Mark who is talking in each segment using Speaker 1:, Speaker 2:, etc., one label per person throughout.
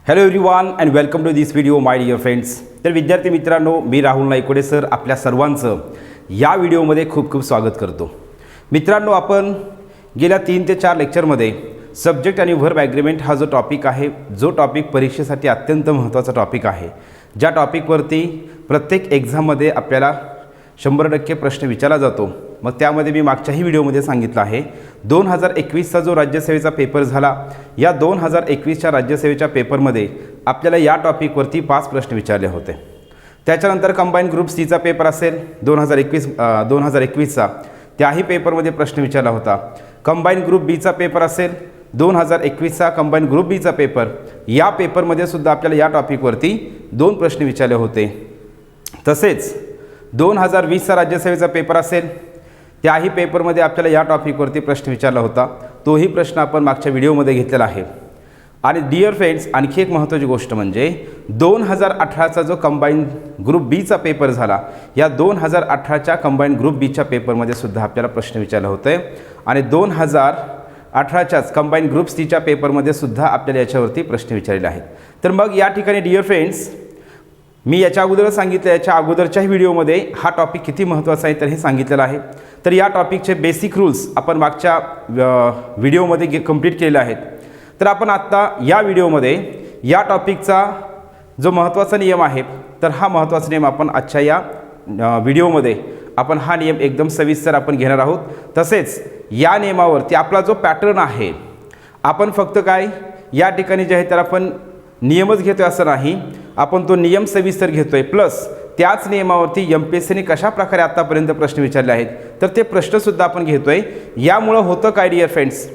Speaker 1: Hello everyone and welcome to this video my dear friends. तर विद्यार्थी मित्रांनो, मी Rahul नाईकोडे sir आपल्या सर्वांचं या व्हिडिओमध्ये खूप खूप स्वागत करतो. मित्रांनो, आपण गेल्या 3 ते 4 लेक्चरमध्ये सब्जेक्ट आणि व्हर्ब ॲग्रीमेंट हा जो टॉपिक आहे, जो टॉपिक परीक्षेसाठी अत्यंत महत्त्वाचा टॉपिक आहे, ज्या टॉपिकवरती प्रत्येक एक्झाममध्ये आपल्याला 100% प्रश्न विचारला जातो. मग त्यामध्ये मी मागच्याही व्हिडिओमध्ये सांगितलं आहे 2021चा जो राज्यसेवेचा पेपर झाला, या 2021च्या राज्यसेवेच्या पेपरमध्ये आपल्याला या टॉपिकवरती 5 प्रश्न विचारले होते. त्याच्यानंतर कंबाईन ग्रुप सीचा पेपर असेल 2021चा, त्याही पेपरमध्ये प्रश्न विचारला होता. कंबाईन ग्रुप बीचा पेपर असेल 2021चा, कंबाईन ग्रुप बीचा पेपर, या पेपरमध्ये सुद्धा आपल्याला या टॉपिकवरती 2 प्रश्न विचारले होते. तसेच 2020चा राज्यसेवेचा पेपर असेल, त्याही पेपरमध्ये आपल्याला या टॉपिकवरती प्रश्न विचारला होता. तोही प्रश्न आपण मागच्या व्हिडिओमध्ये घेतलेला आहे. आणि डिअर फ्रेंड्स, आणखी एक महत्त्वाची गोष्ट म्हणजे 2018चा जो कंबाईन ग्रुप बीचा पेपर झाला, या 2018च्या कंबाईन ग्रुप बीच्या पेपरमध्ये सुद्धा आपल्याला प्रश्न विचारले होते. आणि 2018च्याच कंबाईन ग्रुप सीच्या पेपरमध्ये सुद्धा आपल्याला याच्यावरती प्रश्न विचारलेले आहेत. तर मग या ठिकाणी डिअर फ्रेंड्स, मी याच्या अगोदर सांगितलं, याच्या अगोदरच्याही व्हिडिओमध्ये हा टॉपिक किती महत्त्वाचा आहे तर हे सांगितलेलं आहे. तर या टॉपिकचे बेसिक रूल्स आपण मागच्या व्हिडिओमध्ये कंप्लीट केलेले आहेत. तर आपण आत्ता या व्हिडिओमध्ये या टॉपिकचा जो महत्त्वाचा नियम आहे, तर हा महत्त्वाचा नियम आपण आजच्या या व्हिडिओमध्ये आपण हा नियम एकदम सविस्तर आपण घेणार आहोत. तसेच या नियमावरती आपला जो पॅटर्न आहे, आपण फक्त काय या ठिकाणी जे आहे तर आपण नियमच घेतो आहे असं नाही, आपण तो नियम सविस्तर घेतो आहे. प्लस त्याच नियमावरती MPSCने कशा प्रकारे आत्तापर्यंत प्रश्न विचारले आहेत तर ते प्रश्नसुद्धा आपण घेतो आहे. यामुळं होतं काय डिअर फ्रेंड्स,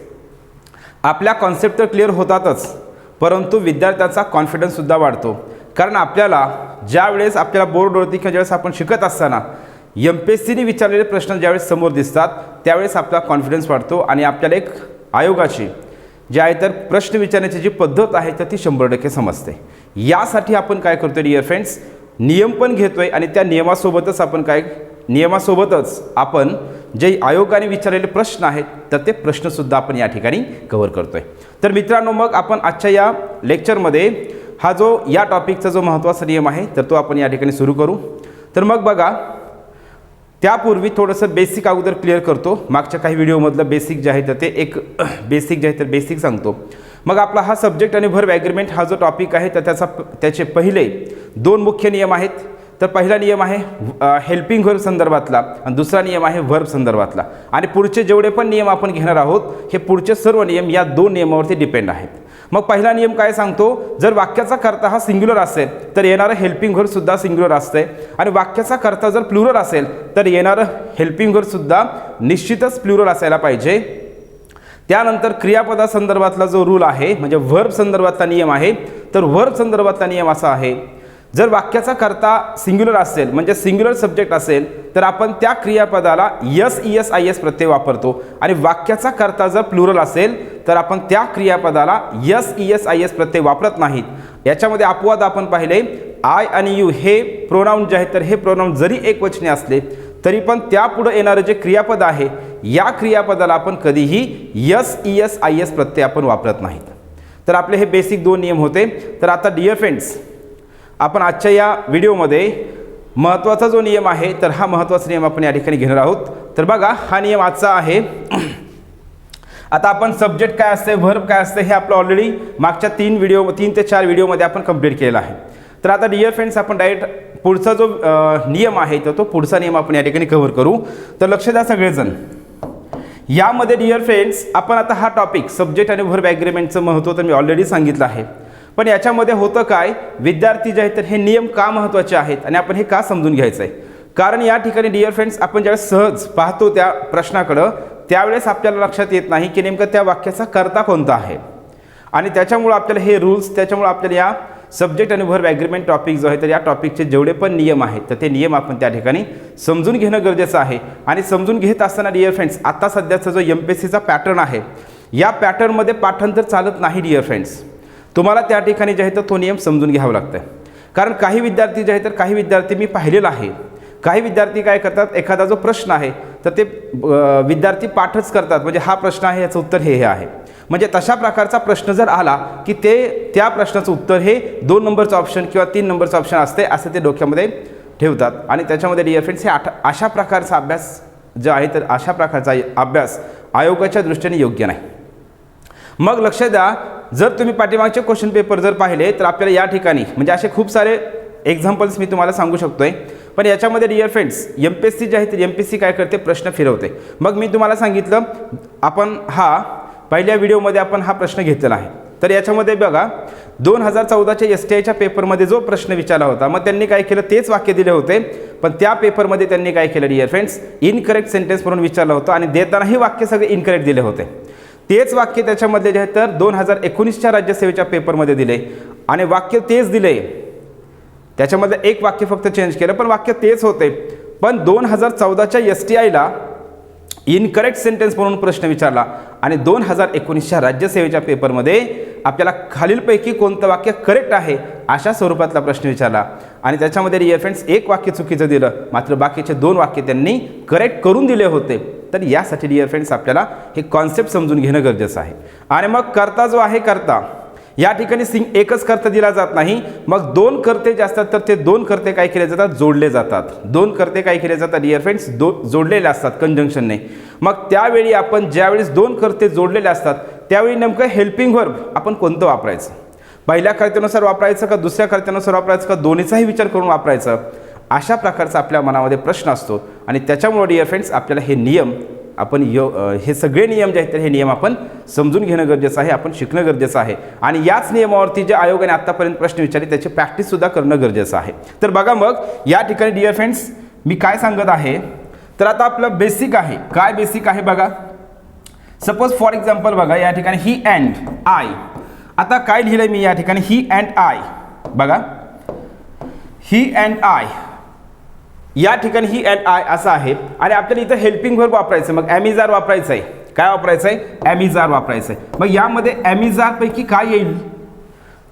Speaker 1: आपल्या कॉन्सेप्ट तर क्लिअर होतातच, परंतु विद्यार्थ्याचा कॉन्फिडन्ससुद्धा वाढतो. कारण आपल्याला ज्यावेळेस आपल्याला बोर्डवरती किंवा ज्यावेळेस आपण शिकत असताना MPSCने विचारलेले प्रश्न ज्यावेळेस समोर दिसतात, त्यावेळेस आपला कॉन्फिडन्स वाढतो आणि आपल्याला एक आयोगाची जे आहे तर प्रश्न विचारण्याची जी पद्धत आहे तर ती 100% समजते. यासाठी आपण काय करतो डिअर फ्रेंड्स, नियम पण घेतोय आणि त्या नियमासोबतच आपण जे आयोगाने विचारलेले प्रश्न आहेत तर ते प्रश्नसुद्धा आपण या ठिकाणी कव्हर करतोय. तर मित्रांनो, मग आपण आजच्या या लेक्चरमध्ये हा जो या टॉपिकचा जो महत्त्वाचा नियम आहे तर तो आपण या ठिकाणी सुरू करू. तर मग बघा, त्यापूर्वी थोडंसं बेसिक अगोदर क्लिअर करतो. मागच्या काही व्हिडिओमधलं बेसिक जे आहे तर ते एक बेसिक सांगतो. मग आपला हा सब्जेक्ट आणि व्हर्ब ॲग्रीमेंट हा जो टॉपिक आहे तर त्याचे पहिले 2 मुख्य नियम आहेत. तर पहिला नियम आहे हेल्पिंग व्हर्ब संदर्भातला आणि दुसरा नियम आहे व्हर्ब संदर्भातला. आणि पुढचे जेवढे पण नियम आपण घेणार आहोत, हे पुढचे सर्व नियम या 2 नियमावरती डिपेंड आहेत. मग पहिला नियम काय सांगतो, जर वाक्याचा कर्ता हा सिंग्युलर असेल तर येणारं हेल्पिंग व्हर्ब सुद्धा सिंग्युलर असते. आणि वाक्याचा कर्ता जर प्लुरल असेल तर येणारं हेल्पिंग व्हर्ब सुद्धा निश्चितच प्लुरल असायला पाहिजे. त्यानंतर क्रियापदासंदर्भातला जो रूल आहे, म्हणजे व्हर्ब संदर्भातला नियम आहे, तर व्हर्ब संदर्भातला नियम असा आहे, जर वाक्याचा कर्ता सिंग्युलर असेल म्हणजे सिंग्युलर सब्जेक्ट असेल तर आपण त्या क्रियापदाला SES-IS प्रत्यय वापरतो. आणि वाक्याचा कर्ता जर प्लुरल असेल तर आपण त्या क्रियापदाला SES-IS प्रत्यय वापरत नाहीत. याच्यामध्ये अपवाद आपण पाहिले, आय आणि यू हे प्रोनाऊन जे आहे तर हे प्रोनाऊन जरी एकवचनी असले तरी पण त्यापुढे येणारं जे क्रियापद आहे, या क्रियापदाला आपण कधीही SES-IS प्रत्यय आपण वापरत नाहीत. तर आपले हे बेसिक 2 नियम होते. तर आता डिअर फ्रेंड्स, आपण आजच्या या व्हिडिओमध्ये महत्त्वाचा जो नियम आहे तर हा महत्त्वाचा नियम आपण या ठिकाणी घेणार आहोत. तर बघा, हा नियम आजचा आहे. आता आपण सब्जेक्ट काय असते, व्हर्ब काय असते, हे आपलं ऑलरेडी मागच्या 3 ते 4 व्हिडिओमध्ये आपण कंप्लीट केलेलं आहे. तर आता डिअर फ्रेंड्स, आपण डायरेक्ट पुढचा जो नियम आहे तर तो पुढचा नियम आपण या ठिकाणी कव्हर करू. तर लक्ष द्या सगळेजण. यामध्ये डिअर फ्रेंड्स, आपण आता हा टॉपिक सब्जेक्ट आणि व्हर्ब ॲग्रीमेंटचं महत्त्व तर मी ऑलरेडी सांगितलं आहे. पण याच्यामध्ये होतं काय, विद्यार्थी जे आहेत तर हे नियम का महत्त्वाचे आहेत आणि आपण हे का समजून घ्यायचं आहे. कारण या ठिकाणी डिअर फ्रेंड्स, आपण ज्यावेळेस सहज पाहतो त्या प्रश्नाकडं, त्यावेळेस आपल्याला लक्षात येत नाही की नेमकं त्या वाक्याचा कर्ता कोणता आहे. आणि त्याच्यामुळं आपल्याला हे रूल्स, त्याच्यामुळं आपल्याला या सब्जेक्ट आणि व्हर्ब ॲग्रीमेंट टॉपिक जो आहे तर या टॉपिकचे जेवढे पण नियम आहेत तर ते नियम आपण त्या ठिकाणी समजून घेणं गरजेचं आहे. आणि समजून घेत असताना डिअर फ्रेंड्स, आता सध्याचा जो MPSCचा पॅटर्न आहे, या पॅटर्नमध्ये पाठांतर चालत नाही डिअर फ्रेंड्स. तुम्हाला त्या ठिकाणी जे आहे तर तो नियम समजून घ्यावा लागतं. कारण काही विद्यार्थी जे आहे तर काही विद्यार्थी मी पाहिलेला आहे, काही विद्यार्थी काय करतात, एखादा जो प्रश्न आहे तर ते विद्यार्थी पाठच करतात, म्हणजे हा प्रश्न आहे याचं उत्तर हे आहे. म्हणजे तशा प्रकारचा प्रश्न जर आला की ते त्या प्रश्नाचं उत्तर हे 2 नंबरचं ऑप्शन किंवा 3 नंबरचं ऑप्शन असते असं ते डोक्यामध्ये ठेवतात. आणि त्याच्यामध्ये डिअर फ्रेंड्स हे अशा प्रकारचा अभ्यास जो आहे तर अशा प्रकारचा अभ्यास आयोगाच्या दृष्टीने योग्य नाही. मग लक्ष द्या, जर तुम्ही पाठीमागचे क्वेश्चन पेपर जर पाहिले तर आपल्याला या ठिकाणी म्हणजे असे खूप सारे एक्झाम्पल्स मी तुम्हाला सांगू शकतोय, पण याच्यामध्ये डिअर फ्रेंड्स MPSC जे आहे तर MPSC काय करते, प्रश्न फिरवते. मग मी तुम्हाला सांगितलं आपण पहिल्या व्हिडिओमध्ये आपण हा प्रश्न घेतलेला आहे. तर याच्यामध्ये बघा 2014च्या STIच्या पेपरमध्ये जो प्रश्न विचारला होता, मग त्यांनी काय केलं, तेच वाक्य दिले होते, पण त्या पेपरमध्ये त्यांनी काय केलं डिअर फ्रेंड्स, इनकरेक्ट सेंटेन्स म्हणून विचारलं होतं आणि देतानाही वाक्य सगळे इनकरेक्ट दिले होते. तेच वाक्य त्याच्यामधले जे आहे तर 2019च्या राज्यसेवेच्या पेपरमध्ये दिले आणि वाक्य तेच दिले, त्याच्यामध्ये एक वाक्य फक्त चेंज केलं पण वाक्य तेच होते. पण 2014च्या STIला इनकरेक्ट सेंटेन्स म्हणून प्रश्न विचारला आणि 2019च्या राज्यसेवेच्या पेपरमध्ये आपल्याला खालीलपैकी कोणतं वाक्य करेक्ट आहे अशा स्वरूपातला प्रश्न विचारला आणि त्याच्यामध्ये डिअर फ्रेंड्स एक वाक्य चुकीचं दिलं, मात्र बाकीचे 2 वाक्य त्यांनी करेक्ट करून दिले होते. तर यासाठी डिअर फ्रेंड्स आपल्याला हे कॉन्सेप्ट समजून घेणं गरजेचं आहे. आणि मग कर्ता जो आहे, कर्ता या ठिकाणी एकच कर्ता दिला जात नाही, मग 2 कर्ते जे असतात तर ते 2 कर्ते काय केले जातात, जोडले जातात. 2 कर्ते काय केले जातात डिअर फ्रेंड्स, जोडलेले असतात कंजंक्शनने. मग त्यावेळी आपण ज्यावेळेस 2 कर्ते जोडलेले असतात त्यावेळी नेमकं हेल्पिंग वर्ब आपण कोणतं वापरायचं, पहिल्या कर्त्यानुसार वापरायचं का दुसऱ्या कर्त्यानुसार वापरायचं का दोन्हीचाही विचार करून वापरायचं, अशा प्रकारचा आपल्या मनामध्ये प्रश्न असतो. आणि त्याच्यामुळे डिअर फ्रेंड्स आपल्याला हे नियम आपण हे सगळे नियम जे आहेत तर हे नियम आपण समजून घेणं गरजेचं आहे, आपण शिकणं गरजेचं आहे. आणि याच नियमावरती जे आयोगाने आत्तापर्यंत प्रश्न विचारले त्याची प्रॅक्टिससुद्धा करणं गरजेचं आहे. तर बघा मग या ठिकाणी डिअर फ्रेंड्स मी काय सांगत आहे, तर आता आपलं बेसिक आहे. काय बेसिक आहे बघा, सपोज फॉर एक्झाम्पल बघा या ठिकाणी ही अँड आय. आता काय लिहिलंय मी या ठिकाणी, ही अँड आय. बघा ही अँड आय, या ठिकाणी ही अँड आय असं आहे आणि आपल्याला इथं हेल्पिंग वर्ब वापरायचं. मग एम इज आर वापरायचं आहे. काय वापरायचं आहे, एम इज आर वापरायचं आहे. मग यामध्ये एम इज आर पैकी काय येईल,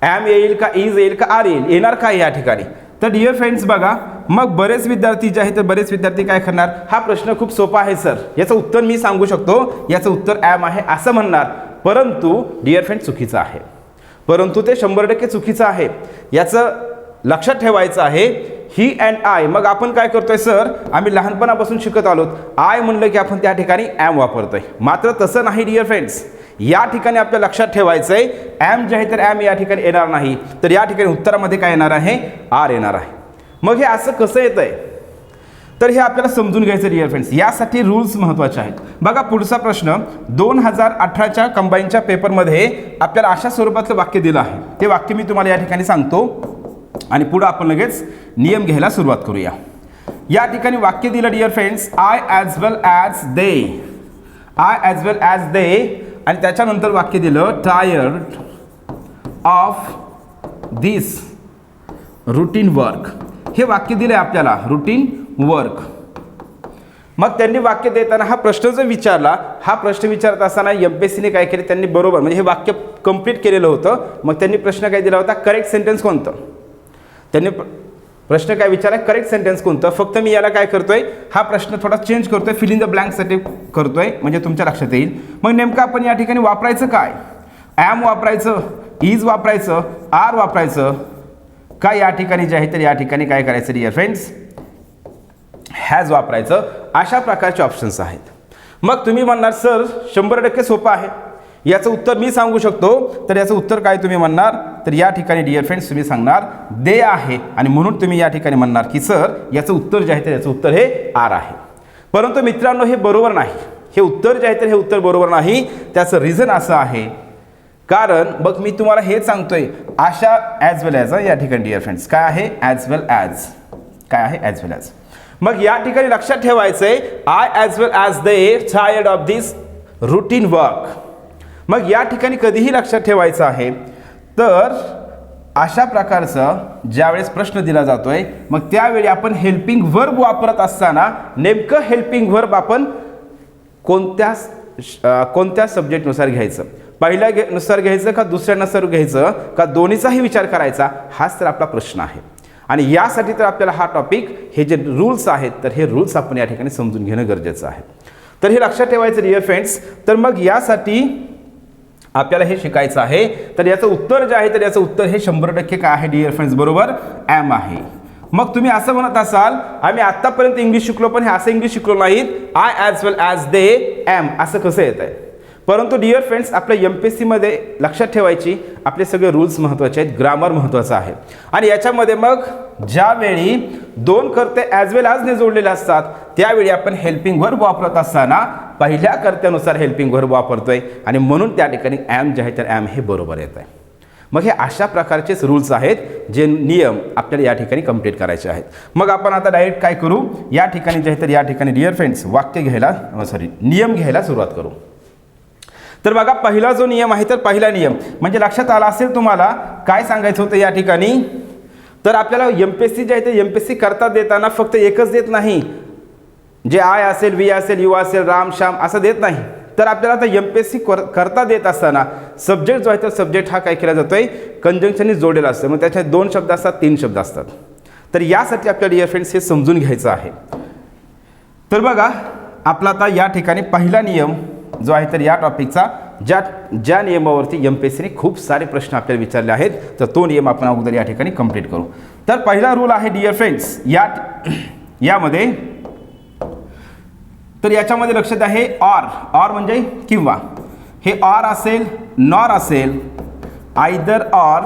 Speaker 1: एम येईल का इज येईल का आर येईल, येणार काय या ठिकाणी. तर डिअर फ्रेंड्स बघा, मग बरेच विद्यार्थी जे आहेत तर बरेच विद्यार्थी काय करणार, हा प्रश्न खूप सोपा आहे सर, याचं उत्तर मी सांगू शकतो, याचं उत्तर एम आहे असं म्हणणार. परंतु डिअर फ्रेंड्स चुकीचं आहे, परंतु ते 100% चुकीचं आहे. याचं लक्षात ठेवायचं आहे. ही अँड आय, मग आपण काय करतोय सर, आम्ही लहानपणापासून शिकत आलोत, आय म्हणलं की आपण त्या ठिकाणी एम वापरतोय. मात्र तसं नाही डिअर फ्रेंड्स, या ठिकाणी आपल्या लक्षात ठेवायचं आहे एम जे आहे तर एम या ठिकाणी येणार नाही, तर या ठिकाणी उत्तरामध्ये काय येणार आहे, आर येणार आहे. मग हे असं कसं येत आहे, तर हे आपल्याला समजून घ्यायचं डिअर फ्रेंड्स. यासाठी रूल्स महत्त्वाचे आहेत. बघा पुढचा प्रश्न 2018च्या कंबाईनच्या पेपरमध्ये आपल्याला अशा स्वरूपातलं वाक्य दिलं आहे. ते वाक्य मी तुम्हाला या ठिकाणी सांगतो आणि पुढे आपण लगेच नियम घ्यायला सुरुवात करूया. या ठिकाणी वाक्य दिलं dear friends, I as well as they, I as well as they, आणि त्याच्यानंतर वाक्य दिलं tired of this routine work. हे वाक्य दिलं आहे आपल्याला, रुटीन वर्क. मग त्यांनी वाक्य देताना हा प्रश्न जो विचारला, हा प्रश्न विचारत असताना MPSCने काय केले, त्यांनी बरोबर म्हणजे हे वाक्य कंप्लीट केलेलं होतं. मग त्यांनी प्रश्न काय दिला होता, करेक्ट सेंटेन्स कोणतं, त्यांनी प्रश्न काय विचारला, करेक्ट सेंटेन्स कोणतं. फक्त मी याला काय करतोय, हा प्रश्न थोडा चेंज करतोय, फिल इन द ब्लँकसाठी करतोय म्हणजे तुमच्या लक्षात येईल. मग नेमकं आपण या ठिकाणी वापरायचं काय, ॲम वापरायचं, इज वापरायचं, आर वापरायचं का, या ठिकाणी जे आहे तर या ठिकाणी काय करायचं डिअर फ्रेंड्स, हॅज वापरायचं. अशा प्रकारचे ऑप्शन्स आहेत. मग तुम्ही म्हणणार सर 100% सोपं आहे, याचं उत्तर मी सांगू शकतो. तर याचं उत्तर काय तुम्ही म्हणणार, तर या ठिकाणी डिअर फ्रेंड्स तुम्ही सांगणार दे आहे आणि म्हणून तुम्ही या ठिकाणी म्हणणार की सर याचं उत्तर जे आहे तर याचं उत्तर हे आर आहे. परंतु मित्रांनो हे बरोबर नाही, हे उत्तर जे आहे तर हे उत्तर बरोबर नाही. त्याचं रिझन असं आहे, कारण मग मी तुम्हाला हेच सांगतोय अशा ॲज वेल ॲज, या ठिकाणी डिअर फ्रेंड्स काय आहे, ॲज वेल ॲज, काय आहे ॲज वेल ॲज. मग या ठिकाणी लक्षात ठेवायचं आहे I as well as they tired of this routine work. मग या ठिकाणी कधीही लक्षात ठेवायचं आहे, तर अशा प्रकारचं ज्यावेळेस प्रश्न दिला जातोय मग त्यावेळी आपण हेल्पिंग वर्ब वापरत असताना नेमकं हेल्पिंग वर्ब आपण कोणत्या सब्जेक्टनुसार घ्यायचं, पहिल्या नुसार घ्यायचं का दुसऱ्यानुसार घ्यायचं का दोन्हीचाही विचार करायचा, हाच तर आपला प्रश्न आहे. आणि यासाठी तर आपल्याला हा टॉपिक हे जे रूल्स आहेत तर हे रूल्स आपण या ठिकाणी समजून घेणं गरजेचं आहे. तर हे लक्षात ठेवायचं डिअर फ्रेंड्स. तर मग यासाठी आपल्याला हे शिकायचं आहे. तर याचं उत्तर जे आहे तर याचं उत्तर हे 100% काय आहे डिअर फ्रेंड्स, बरोबर ॲम आहे. मग तुम्ही असं म्हणत असाल आम्ही आत्तापर्यंत इंग्लिश शिकलो पण हे असं इंग्लिश शिकलो नाहीत, I as well as they am असं कसं येत आहे. परंतु डिअर फ्रेंड्स आपल्या MPSCमध्ये लक्षात ठेवायची आपले सगळे रूल्स महत्त्वाचे आहेत, ग्रामर महत्त्वाचं आहे. आणि याच्यामध्ये मग ज्यावेळी दोन कर्ते ॲज वेल ॲजने जोडलेले असतात त्यावेळी आपण हेल्पिंग वर्ब वापरत असताना पहिल्या कर्त्यानुसार हेल्पिंग वर्ब वापरतोय आणि म्हणून त्या ठिकाणी ॲम जे आहे तर ॲम हे बरोबर येत आहे. मग हे अशा प्रकारचेच रूल्स आहेत जे नियम आपल्याला या ठिकाणी कंप्लीट करायचे आहेत. मग आपण आता डायरेक्ट काय करू, या ठिकाणी जे आहे तर या ठिकाणी डिअर फ्रेंड्स नियम घ्यायला सुरुवात करू. तर बघा पहिला जो नियम आहे तर पहिला नियम म्हणजे लक्षात आला असेल तुम्हाला काय सांगायचं होतं या ठिकाणी. तर आपल्याला MPSC जे आहे ते MPSC करता देताना फक्त एकच देत नाही, जे आय असेल, वी असेल, यू असेल, राम श्याम असं देत नाही. तर आपल्याला आता MPSC करता देत असताना सब्जेक्ट जो आहे तर सब्जेक्ट हा काय केला जातोय कंजंक्शनने जोडलेला असतो. मग त्याच्यात 2 शब्द असतात, 3 शब्द असतात. तर यासाठी आपल्याला डिअर फ्रेंड्स हे समजून घ्यायचं आहे. तर बघा आपला आता या ठिकाणी पहिला नियम जो आहे तर या टॉपिकचा ज्या नियमावरती MPSCने खूप सारे प्रश्न आपल्याला विचारले आहेत तर तो नियम आपण अगोदर या ठिकाणी कंप्लीट करू. तर पहिला रूल आहे डिअर फ्रेंड्स यामध्ये, तर याच्यामध्ये लक्षात आहे ऑर म्हणजे किंवा. हे ऑर असेल, नॉर असेल, आयदर ऑर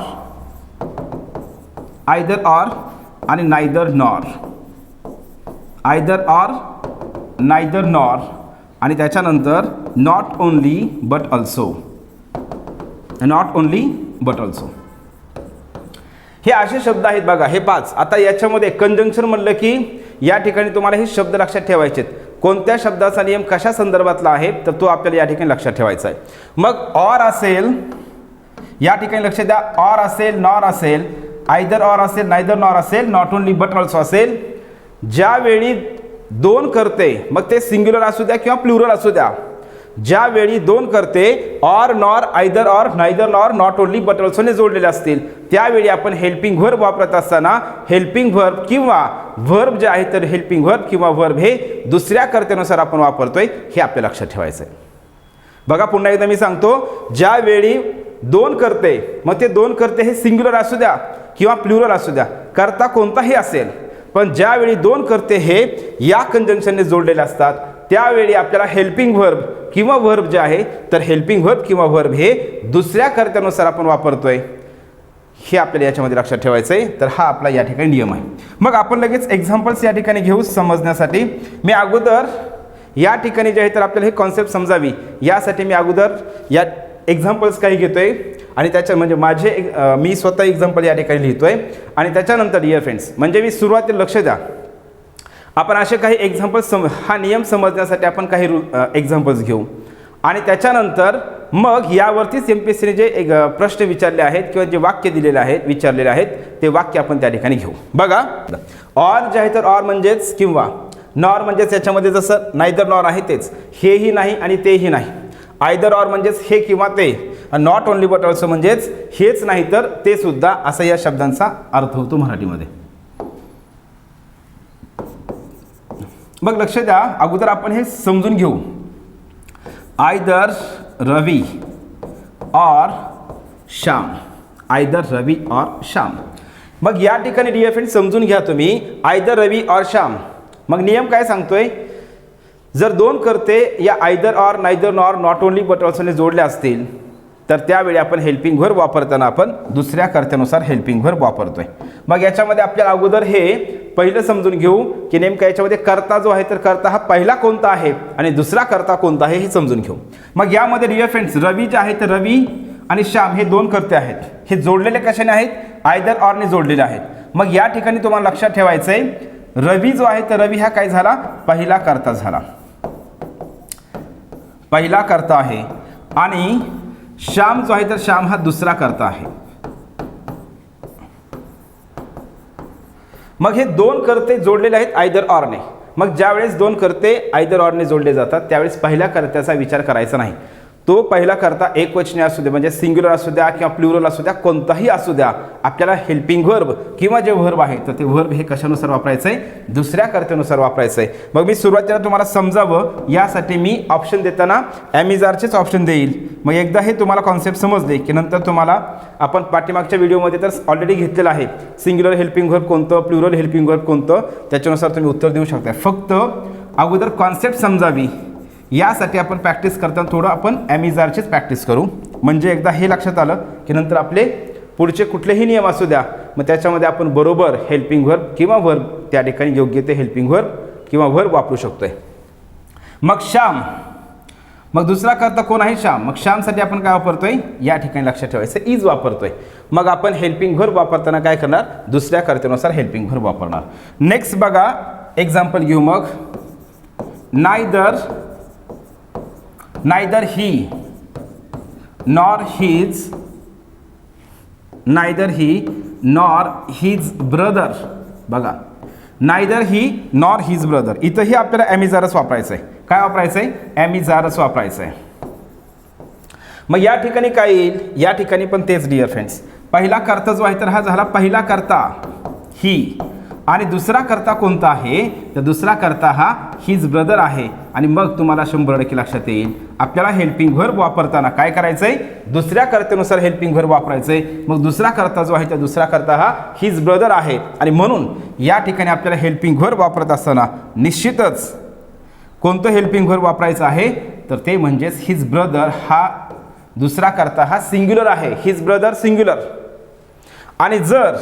Speaker 1: आणि neither nor, either or neither nor आणि त्याच्यानंतर not only but also, not only but also. हे असे शब्द आहेत बघा, हे 5. आता याच्यामध्ये कंजंक्शन म्हणलं की या ठिकाणी तुम्हाला हे शब्द लक्षात ठेवायचे आहेत. कोणत्या शब्दाचा नियम कशा संदर्भातला आहे तर तो आपल्याला या ठिकाणी लक्षात ठेवायचा आहे. मग ऑर असेल, या ठिकाणी लक्षात द्या, ऑर असेल, नॉर असेल, आयदर ऑर असेल, नायदर नॉर असेल, नॉट ओनली बट ऑल्सो असेल. ज्यावेळी दोन कर्ते, मग ते सिंग्युलर असू द्या किंवा प्लुरल असू द्या, ज्यावेळी दोन कर्ते or, nor, either or, neither nor, not only but ऑल्सोने जोडलेले असतील त्यावेळी आपण हेल्पिंग व्हर्ब वापरत असताना हेल्पिंग व्हर्ब किंवा व्हर्ब जे आहे तर हेल्पिंग व्हर्ब किंवा व्हर्ब हे दुसऱ्या कर्त्यानुसार आपण वापरतोय हे आपल्याला लक्षात ठेवायचं आहे. बघा पुन्हा एकदा मी सांगतो, ज्यावेळी दोन कर्ते, मग ते दोन कर्ते हे सिंग्युलर असू द्या किंवा प्लुरल असू द्या, कर्ता कोणताही असेल, पण ज्यावेळी दोन कर्ते हे या कंजंक्शनने जोडलेले असतात त्यावेळी आपल्याला हेल्पिंग व्हर्ब किंवा व्हर्ब जे आहे तर हेल्पिंग व्हर्ब किंवा व्हर्ब हे दुसऱ्या कर्त्यानुसार आपण वापरतोय हे आपल्याला याच्यामध्ये लक्षात ठेवायचं आहे. तर हा आपला या ठिकाणी नियम आहे. मग आपण लगेच एक्झाम्पल्स या ठिकाणी घेऊ समजण्यासाठी. मी अगोदर या ठिकाणी जे आहे तर आपल्याला हे कॉन्सेप्ट समजावी यासाठी मी अगोदर या एक्झाम्पल्स काही घेतोय आणि त्याच्या म्हणजे मी स्वतः एक्झाम्पल या ठिकाणी लिहितोय आणि त्याच्यानंतर डिअर फ्रेंड्स म्हणजे मी सुरुवातीला लक्ष द्या, आपण असे काही एक्झाम्पल्स हा नियम समजण्यासाठी आपण काही एक्झाम्पल्स घेऊ आणि त्याच्यानंतर मग यावरतीच MPSCने जे एक प्रश्न विचारले आहेत किंवा जे वाक्य दिलेले आहेत विचारलेले आहेत ते वाक्य आपण त्या ठिकाणी घेऊ. बघा ऑर जे आहे तर ऑर म्हणजेच किंवा, नॉर म्हणजेच याच्यामध्ये जसं नायदर नॉर आहे तेच, हेही नाही आणि तेही नाही, आयदर ऑर म्हणजेच हे किंवा ते, नॉट ओनली बट ऑल्सो म्हणजेच हेच नाही तर ते सुद्धा, असा या शब्दांचा अर्थ होतो मराठीमध्ये. मग लक्ष द्या, अगोदर आपण हे समजून घेऊ. आयदर रवी और श्याम, आयदर रवी और श्याम. मग या ठिकाणी डिअर फ्रेंड समजून घ्या तुम्ही, आयदर रवी और श्याम. मग नियम काय सांगतोय, जर दोन कर्ते या either or, neither nor, not only but ऑल्सोने जोडले असतील तर त्यावेळी आपण हेल्पिंग व्हर्ब वापरताना आपण दुसऱ्या कर्त्यानुसार हेल्पिंग व्हर्ब वापरतोय. मग याच्यामध्ये आपल्याला अगोदर हे पहिलं समजून घेऊ की नेमकं याच्यामध्ये कर्ता जो आहे तर कर्ता हा पहिला कोणता आहे आणि दुसरा कर्ता कोणता आहे हे समजून घेऊ. मग यामध्ये डिअर फ्रेंड्स रवी जे आहे तर रवी आणि श्याम हे दोन कर्ते आहेत, हे जोडलेले कशाने आहेत, आयदर ऑरने जोडलेले आहेत. मग या ठिकाणी तुम्हाला लक्षात ठेवायचं आहे, रवी जो आहे तर रवी हा काय झाला, पहिला कर्ता झाला, पहिला कर्ता आहे आणि श्याम जो आहे तर श्याम हा दुसरा कर्ता आहे. मग हे दोन कर्ते जोडलेले आहेत आयदर ऑरने. मग ज्यावेळेस दोन कर्ते आयदर ऑरने जोडले जातात त्यावेळेस पहिल्या कर्त्याचा विचार करायचा नाही. तो पहिला कर्ता एकवचनी असू द्या म्हणजे सिंग्युलर असू द्या किंवा प्लुरल असू द्या, कोणताही असू द्या, आपल्याला हेल्पिंग व्हर्ब किंवा जे व्हर्ब आहे तर ते व्हर्ब हे कशानुसार वापरायचं आहे, दुसऱ्या कर्त्यानुसार वापरायचं आहे. मग मी सुरुवातीला तुम्हाला समजावं यासाठी मी ऑप्शन देताना ॲमिजारचेच ऑप्शन देईल. मग एकदा हे तुम्हाला कॉन्सेप्ट समजले की नंतर तुम्हाला आपण पाठीमागच्या व्हिडिओमध्ये तर ऑलरेडी घेतलेलं आहे सिंग्युलर हेल्पिंग व्हर्ब कोणतं, प्लुरल हेल्पिंग व्हर्ब कोणतं, त्याच्यानुसार तुम्ही उत्तर देऊ शकता. फक्त अगोदर कॉन्सेप्ट समजावी यासाठी आपण प्रॅक्टिस करताना थोडं आपण ॲमिजारचीच प्रॅक्टिस करू. म्हणजे एकदा हे लक्षात आलं की नंतर आपले पुढचे कुठलेही नियम असू द्या मग त्याच्यामध्ये आपण बरोबर हेल्पिंग व्हर्ब किंवा व्हर्ब त्या ठिकाणी योग्य ते हेल्पिंग व्हर्ब किंवा व्हर्ब वापरू शकतोय. मग श्याम, मग दुसरा कर्ता कोण आहे, श्याम. मग श्यामसाठी आपण काय वापरतोय, या ठिकाणी लक्षात ठेवायचं इज वापरतोय. मग आपण हेल्पिंग व्हर्ब वापरताना काय करणार, दुसऱ्या कर्त्यानुसार हेल्पिंग व्हर्ब वापरणार. नेक्स्ट बघा एक्झाम्पल घेऊ. मग neither he nor his brother. बघा neither he nor his brother, इथंही आपल्याला ॲमिजारच वापरायचं आहे. काय वापरायचं आहे, ॲमिजारच वापरायचं आहे. मग या ठिकाणी काय येईल, या ठिकाणी पण तेच डिअर फ्रेंड्स. पहिला कर्ता जो आहे तर हा झाला पहिला कर्ता ही, आणि दुसरा कर्ता कोणता आहे तर दुसरा कर्ता हा हिज ब्रदर आहे. आणि मग तुम्हाला 100% लक्षात येईल आपल्याला हेल्पिंग व्हर्ब वापरताना काय करायचं आहे, दुसऱ्या कर्त्यानुसार हेल्पिंग व्हर्ब वापरायचं आहे. मग दुसरा कर्ता जो आहे तर दुसरा कर्ता हा हिज ब्रदर आहे. आणि म्हणून या ठिकाणी आपल्याला हेल्पिंग व्हर्ब वापरत असताना निश्चितच कोणतं हेल्पिंग व्हर्ब वापरायचं आहे तर ते म्हणजेच हिज ब्रदर. हा दुसरा कर्ता हा सिंग्युलर आहे, हिज ब्रदर सिंग्युलर. आणि जर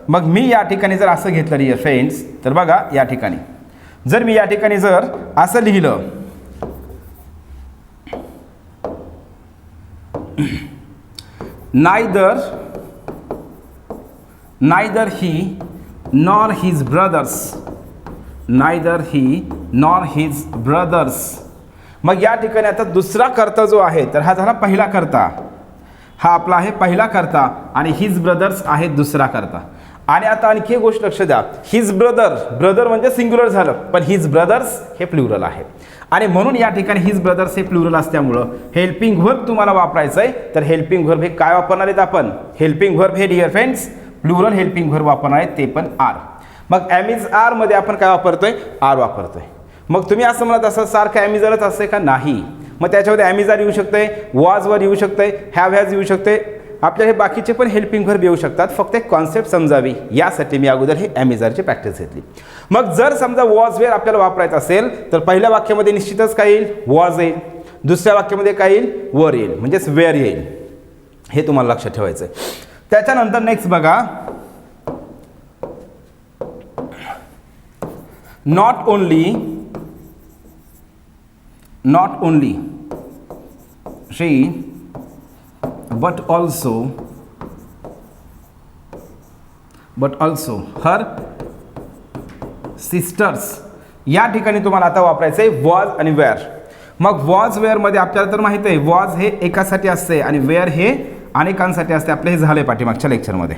Speaker 1: मग मी या ठिकाणी जर असं घेतलं डिअर फ्रेंड्स तर बघा या ठिकाणी जर मी या ठिकाणी जर असं लिहिलं neither he nor his brothers. मग या ठिकाणी आता दुसरा कर्ता जो आहे तर हा झाला पहिला कर्ता, हा आपला आहे पहिला कर्ता आणि हिज ब्रदर्स आहे दुसरा कर्ता. आणि आता आणखी एक गोष्ट लक्ष द्या, हिज ब्रदर म्हणजे सिंग्युलर झालं पण हिज ब्रदर्स हे प्लुरल आहे. आणि म्हणून या ठिकाणी हिज ब्रदर्स हे प्लुरल असल्यामुळं हेल्पिंग व्हर्ब तुम्हाला वापरायचं आहे. तर हेल्पिंग व्हर्ब हे काय वापरणार आहेत आपण, हेल्पिंग व्हर्ब हे dear friends plural helping verb वापरणार आहेत, ते पण आर. मग ॲमिजार मध्ये आपण काय वापरतोय, आर वापरतोय. मग तुम्ही असं म्हणत असाल सारखं ॲमिजारच असते का, नाही. मग त्याच्यामध्ये ॲमिजार येऊ शकते, वॉजवर येऊ शकते, हॅव हॅज येऊ शकते, आपल्या हे बाकीचे पण हेल्पिंग व्हर्ब येऊ शकतात. फक्त एक कॉन्सेप्ट समजावी यासाठी मी अगोदर हे ॲमिजारची प्रॅक्टिस घेतली. मग जर समजा वॉज वेअर आपल्याला वापरायचं असेल तर पहिल्या वाक्यामध्ये निश्चितच काय येईल, वॉज येईल. दुसऱ्या वाक्यामध्ये काय येईल, वर येईल, म्हणजेच वेअर येईल. हे तुम्हाला लक्षात ठेवायचं आहे. त्याच्यानंतर नेक्स्ट बघा not only she but also her sisters. या ठिकाणी तुम्हाला आता वापरायचं आहे वॉज आणि वेअर. मग वॉज वेअर मध्ये आपल्याला तर माहिती आहे वॉज हे एकासाठी असते आणि वेअर हे अनेकांसाठी असते. आपलं हे झालंय पाठीमागच्या लेक्चरमध्ये.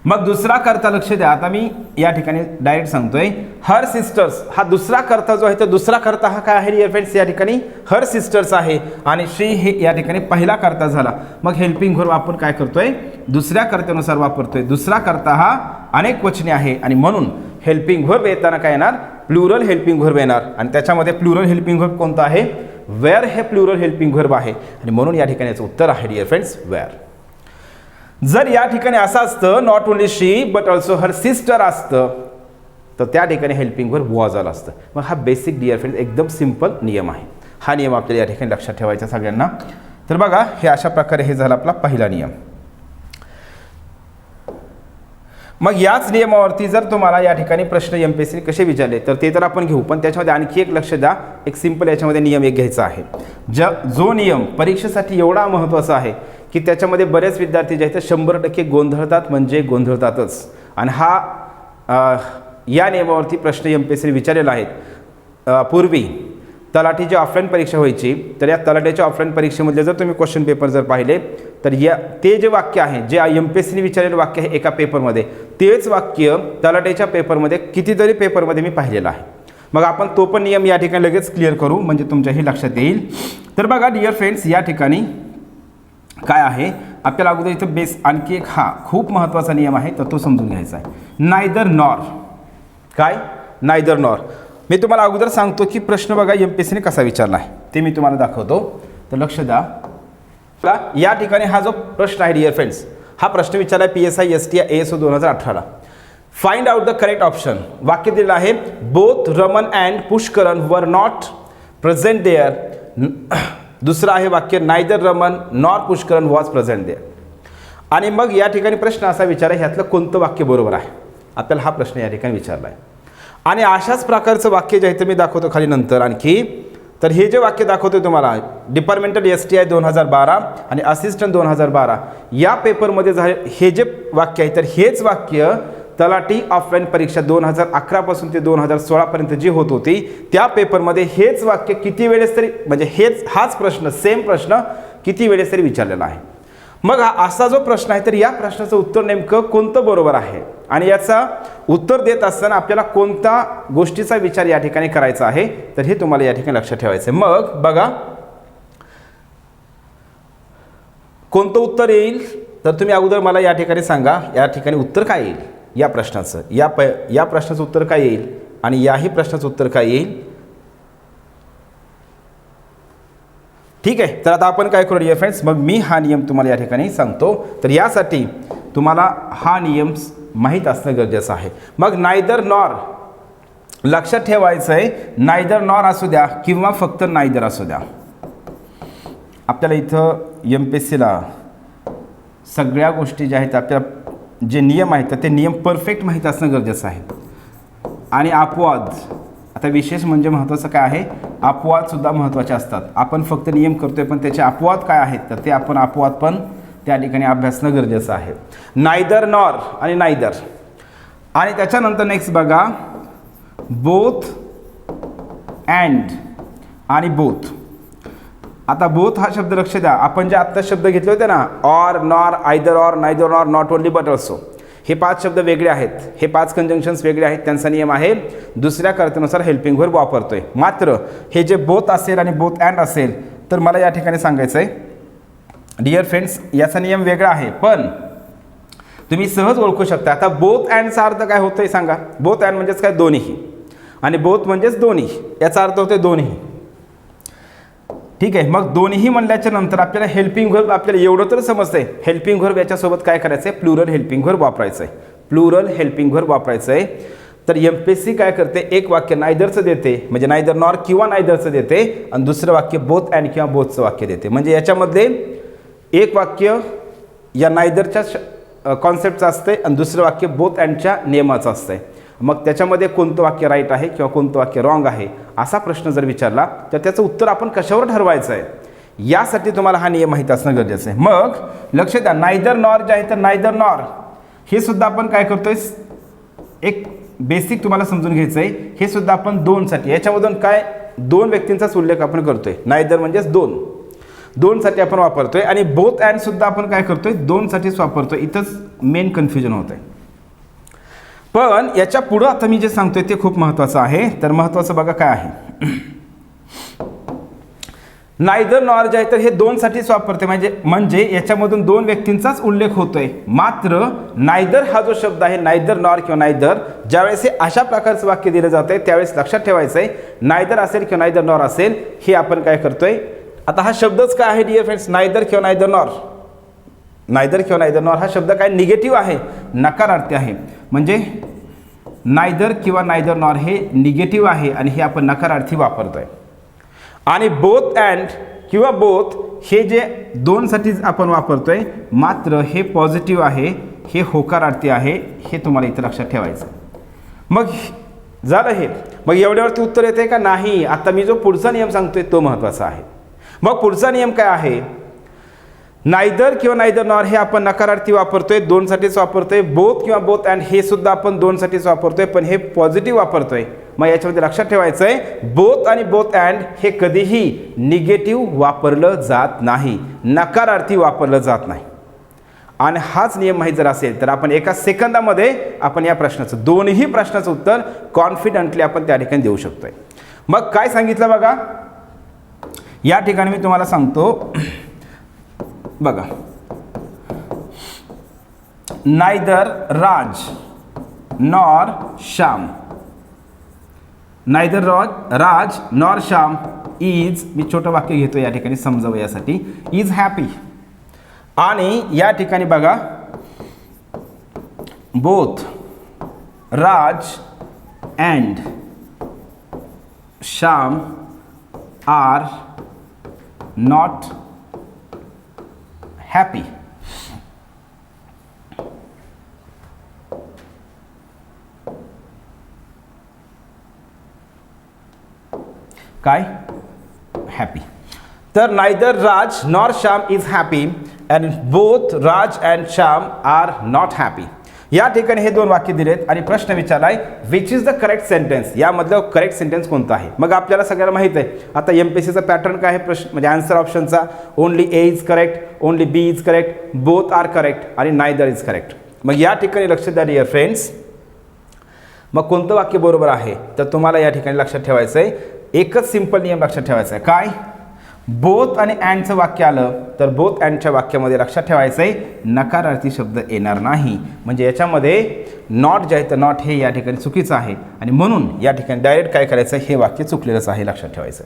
Speaker 1: मग दुसरा कर्ता लक्ष द्या, आता मी या ठिकाणी डायरेक्ट सांगतोय हर सिस्टर्स. हा दुसरा कर्ता जो आहे तो दुसरा कर्ता हा काय आहे डिअर फ्रेंड्स, या ठिकाणी हर सिस्टर्स आहे आणि शी हे या ठिकाणी पहिला कर्ता झाला. मग हेल्पिंग व्हर्ब आपण काय करतोय, दुसऱ्या कर्त्यानुसार वापरतोय. दुसरा कर्ता हा अनेक वचनी आहे आणि म्हणून हेल्पिंग व्हर्ब येताना काय येणार, प्लुरल हेल्पिंग व्हर्ब येणार. आणि त्याच्यामध्ये प्लुरल हेल्पिंग व्हर्ब कोणता आहे, वेअर हे प्लुरल हेल्पिंग व्हर्ब आहे आणि म्हणून या ठिकाणी याचं उत्तर आहे डिअर फ्रेंड्स वेअर. जर या ठिकाणी असं असतं not only she but also her sister असतं तर त्या ठिकाणी हेल्पिंग व्हर्ब वॉज आलं असतं. मग हा बेसिक डिअर फ्रेंड्स एकदम सिंपल नियम आहे. हा नियम आपल्याला या ठिकाणी लक्षात ठेवायचा सगळ्यांना. तर बघा हे अशा प्रकारे हे झाला आपला पहिला नियम. मग याच नियमावरती जर तुम्हाला या ठिकाणी प्रश्न एमपीएससी कसे विचारले तर ते तर आपण घेऊ, पण त्याच्यामध्ये आणखी एक लक्ष द्या, एक सिंपल याच्यामध्ये नियम एक घ्यायचा आहे. जो नियम परीक्षेसाठी एवढा महत्त्वाचा आहे की त्याच्यामध्ये बरेच विद्यार्थी जे आहेत 100% गोंधळतात, म्हणजे गोंधळतातच. आणि हा या नियमावरती प्रश्न एमपीएससी विचारलेला आहे. पूर्वी तलाठीची ऑफलाईन परीक्षा व्हायची तर या तलाठीच्या ऑफलाईन परीक्षेमधले जर तुम्ही क्वेश्चन पेपर जर पाहिले तर ते जे वाक्य आहे जे एमपीएससीने विचारलेलं वाक्य आहे एका पेपरमध्ये, तेच वाक्य तलाठीच्या पेपरमध्ये कितीतरी पेपरमध्ये मी पाहिलेलं आहे. मग आपण तो पण नियम या ठिकाणी लगेच क्लिअर करू, म्हणजे तुमच्याही लक्षात येईल. तर बघा डिअर फ्रेंड्स, या ठिकाणी काय आहे आपल्याला अगोदर इथं बेस आणखी एक हा खूप महत्त्वाचा नियम आहे, तर तो समजून घ्यायचा आहे. Neither nor. काय? Neither nor. मी तुम्हाला अगोदर सांगतो की प्रश्न बघा MPSCने कसा विचारला आहे ते मी तुम्हाला दाखवतो, तर लक्ष द्या. या ठिकाणी हा जो प्रश्न आहे डिअर फ्रेंड्स, हा प्रश्न विचारला आहे PSI STI ASO 2018ला. Find out the correct option. वाक्य दिलेलं आहे both Raman and पुष्करण were not present there. दुसरं आहे वाक्य neither Raman nor Pushkaran was present there. आणि मग या ठिकाणी प्रश्न असा विचारा ह्यातलं कोणतं वाक्य बरोबर आहे, आपल्याला हा प्रश्न या ठिकाणी विचारला आहे. आणि अशाच प्रकारचं वाक्य जे आहे ते मी दाखवतो खाली नंतर आणखी. तर हे जे वाक्य दाखवतो तुम्हाला डिपार्टमेंटल STI 2012 आणि असिस्टंट 2012 या पेपरमध्ये हे जे वाक्य आहे, तर हेच वाक्य तलाठी ऑफलाईन परीक्षा 2011 पासून ते 2016 पर्यंत जी होत होती त्या पेपरमध्ये हेच वाक्य किती वेळेस तरी, म्हणजे हाच प्रश्न सेम प्रश्न किती वेळेस तरी विचारलेला आहे. मग हा असा जो प्रश्न आहे, तर या प्रश्नाचं उत्तर नेमकं कोणतं बरोबर आहे आणि याचा उत्तर देत असताना आपल्याला कोणत्या गोष्टीचा विचार या ठिकाणी करायचा आहे, तर हे तुम्हाला या ठिकाणी लक्षात ठेवायचं आहे. मग बघा कोणतं उत्तर येईल, तर तुम्ही अगोदर मला या ठिकाणी सांगा या ठिकाणी उत्तर काय येईल या प्रश्नाचं. या प्रश्नाचं उत्तर काय येईल आणि याही प्रश्नाचं उत्तर काय येईल. ठीक आहे, तर आता आपण काय करू डिअर फ्रेंड्स, मग मी हा नियम तुम्हाला या ठिकाणी सांगतो. तर यासाठी तुम्हाला हा नियम माहीत असणं गरजेचं आहे. मग नायदर नॉर लक्षात ठेवायचं आहे. नायदर नॉर असू द्या किंवा फक्त नायदर असू द्या, आपल्याला इथं MPSCला सगळ्या गोष्टी ज्या आहेत आपल्याला जे नियम आहेत ते नियम परफेक्ट माहीत असणं गरजेचं आहे. आणि अपवाद, आता विशेष म्हणजे महत्त्वाचं काय आहे, अपवादसुद्धा महत्त्वाचे असतात. आपण फक्त नियम करतोय पण त्याचे अपवाद काय आहेत, तर ते आपण अपवाद पण त्या ठिकाणी अभ्यासणं गरजेचं आहे. नायदर नॉर आणि नायदर. आणि त्याच्यानंतर नेक्स्ट बघा बोथ अँड आणि बोथ. आता बोथ हा शब्द लक्ष द्या, आपण जे आत्ता शब्द घेतले होते ना, or nor either or neither nor not only but also, हे 5 शब्द वेगळे आहेत, हे 5 कंजंक्शन्स वेगळे आहेत. त्यांचा नियम आहे दुसऱ्या कर्त्यानुसार हेल्पिंग व्हर्ब वापरतोय. मात्र हे जे बोथ असेल आणि बोथ अँड असेल, तर मला या ठिकाणी सांगायचं आहे डिअर फ्रेंड्स याचा नियम वेगळा आहे पण तुम्ही सहज ओळखू शकता. आता बोथ अँडचा अर्थ काय होतोय सांगा. बोथ अँड म्हणजेच काय, दोन्ही. आणि बोथ म्हणजेच दोन्ही, याचा अर्थ होतोय दोन्ही. ठीक आहे, मग दोन्ही म्हणल्याच्या नंतर आपल्याला हेल्पिंग व्हर्ब, आपल्याला एवढं तर समजतंय हेल्पिंग व्हर्ब याच्यासोबत काय करायचं आहे, प्लुरल हेल्पिंग व्हर्ब वापरायचं आहे. प्लुरल हेल्पिंग व्हर्ब वापरायचं आहे. तर MPSC काय करते, एक वाक्य नायदरचं देते, म्हणजे नायदर नॉर किंवा नायदरचं देते, आणि दुसरं वाक्य बोथ अँड किंवा बोथचं वाक्य देते. म्हणजे याच्यामध्ये एक वाक्य या नायदरच्या कॉन्सेप्टचं असतंय आणि दुसरं वाक्य बोथ अँडच्या नियमाचं असतंय. मग त्याच्यामध्ये कोणतं वाक्य राईट आहे किंवा कोणतं वाक्य रॉंग आहे असा प्रश्न जर विचारला तर त्याचं उत्तर आपण कशावर ठरवायचं आहे, यासाठी तुम्हाला हा नियम माहीत असणं गरजेचं आहे. मग लक्ष द्या, नायदर नॉर जे आहे तर नायदर नॉर हे सुद्धा आपण काय करतोय, एक बेसिक तुम्हाला समजून घ्यायचं आहे. हे सुद्धा आपण दोनसाठी, याच्यामधून काय दोन व्यक्तींचाच उल्लेख आपण करतोय. नायदर म्हणजेच दोनसाठी आपण वापरतोय. आणि बोथ अँड सुद्धा आपण काय करतोय, दोनसाठीच वापरतोय. इथंच मेन कन्फ्युजन होत आहे. पण याच्या पुढं आता मी जे सांगतोय ते खूप महत्त्वाचं आहे. तर महत्त्वाचं बघा काय आहे, नायदर नॉर जे आहे तर हे दोनसाठीच वापरते, म्हणजे याच्यामधून दोन व्यक्तींचाच उल्लेख होतोय. मात्र नायदर हा जो शब्द आहे, नायदर नॉर किंवा नायदर, ज्यावेळेस हे अशा प्रकारचं वाक्य दिलं जातंय त्यावेळेस लक्षात ठेवायचं आहे नायदर असेल किंवा नायदर नॉर असेल हे आपण काय करतोय. आता हा शब्दच काय आहे डिअर फ्रेंड्स, नायदर किंवा नायदर नॉर. नायदर किंवा नायदर नॉर हा शब्द काय निगेटिव्ह आहे, नकारार्थी आहे. म्हणजे नायदर किंवा नायदर नॉर हे निगेटिव्ह आहे आणि हे आपण नकारार्थी वापरतोय. आणि बोथ अँड किंवा बोथ हे जे दोनसाठीच आपण वापरतोय, मात्र हे पॉझिटिव्ह आहे, हे होकारार्थी आहे, हे तुम्हाला इथं लक्षात ठेवायचं. मग झालं हे. मग एवढ्यावरती उत्तर येते का नाही. आता मी जो पुढचा नियम सांगतोय तो महत्त्वाचा आहे. मग पुढचा नियम काय आहे, नायदर किंवा नायदर नॉर हे आपण नकारार्थी वापरतोय, दोनसाठीच वापरतोय. बोथ किंवा बोथ अँड हे सुद्धा आपण दोनसाठीच वापरतोय, पण हे पॉझिटिव्ह वापरतोय. मग याच्यामध्ये लक्षात ठेवायचं आहे बोथ आणि बोथ अँड हे कधीही निगेटिव्ह वापरलं जात नाही, नकारार्थी वापरलं जात नाही. आणि हाच नियम माहीत जर असेल तर आपण एका सेकंदामध्ये आपण या प्रश्नाचं दोन्ही प्रश्नाचं उत्तर कॉन्फिडंटली आपण त्या ठिकाणी देऊ शकतोय. मग काय सांगितलं बघा, या ठिकाणी मी तुम्हाला सांगतो बघा, neither Raj nor Shyam, neither Raj nor Shyam is, मी छोटं वाक्य घेतो या ठिकाणी समजावं यासाठी, इज हॅपी. आणि या ठिकाणी बघा, both Raj and Shyam are not happy. काय हॅपी. तर neither Raj nor Shyam is happy and both Raj and Shyam are not happy. या ठिकाणी हे दोन वाक्य दिलेत आणि प्रश्न विचारलाय which is the correct sentence, यामधलं करेक्ट सेंटेन्स कोणतं आहे. मग आपल्याला सगळ्यांना माहित आहे आता MPSCचा पॅटर्न काय आहे, प्रश्न म्हणजे आन्सर ऑप्शनचा only A is correct, only B is correct, both are correct आणि नायदर इज करेक्ट. मग या ठिकाणी लक्ष द्या डिअर फ्रेंड्स, मग कोणतं वाक्य बरोबर आहे तर तुम्हाला या ठिकाणी लक्षात ठेवायचं आहे, एकच सिंपल नियम लक्षात ठेवायचा आहे. काय, बोथ आणि अँडचं वाक्य आलं तर बोथ अँडच्या वाक्यामध्ये लक्षात ठेवायचं आहे नकारार्थी शब्द येणार नाही. म्हणजे याच्यामध्ये नॉट जे आहे तर नॉट हे या ठिकाणी चुकीचं आहे आणि म्हणून या ठिकाणी डायरेक्ट काय करायचं, हे वाक्य चुकलेलंच आहे, लक्षात ठेवायचं.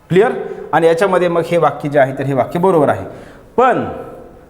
Speaker 1: क्लिअर. आणि याच्यामध्ये मग हे वाक्य जे आहे तर हे वाक्य बरोबर आहे, पण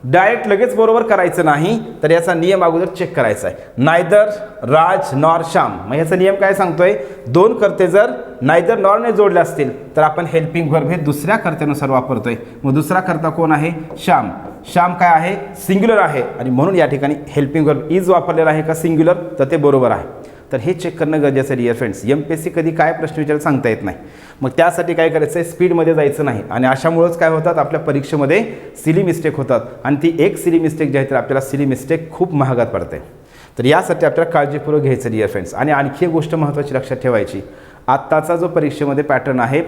Speaker 1: डायरेक्ट लगेच बरोबर करायचं नाही, तर याचा नियम अगोदर चेक करायचा आहे. नायदर राज नॉर श्याम, मग याचा नियम काय सांगतोय, दोन कर्ते जर नायदर नॉरने जोडले असतील तर आपण हेल्पिंग वर्ब हे दुसऱ्या कर्त्यानुसार वापरतोय. मग दुसरा कर्ता कोण आहे, श्याम. श्याम काय आहे, सिंग्युलर आहे आणि म्हणून या ठिकाणी हेल्पिंग वर्ब इज वापरलेला आहे का सिंग्युलर, तर ते बरोबर आहे. तर हे चेक करणं गरजेचं आहे डिअर फ्रेंड्स. MPSC कधी काय प्रश्न विचारायला सांगता येत नाही, मग त्यासाठी काय करायचं आहे, स्पीडमध्ये जायचं नाही. आणि अशामुळंच काय होतात, आपल्या परीक्षेमध्ये सिली मिस्टेक होतात आणि ती एक सिली मिस्टेक जी आहे तर आपल्याला सिली मिस्टेक खूप महागात पडते. तर यासाठी आपल्याला काळजीपूर्वक घ्यायचं डिअर फ्रेंड्स. आणि आणखी एक गोष्ट महत्त्वाची लक्षात ठेवायची, आत्ताचा जो परीक्षेमध्ये पॅटर्न आहे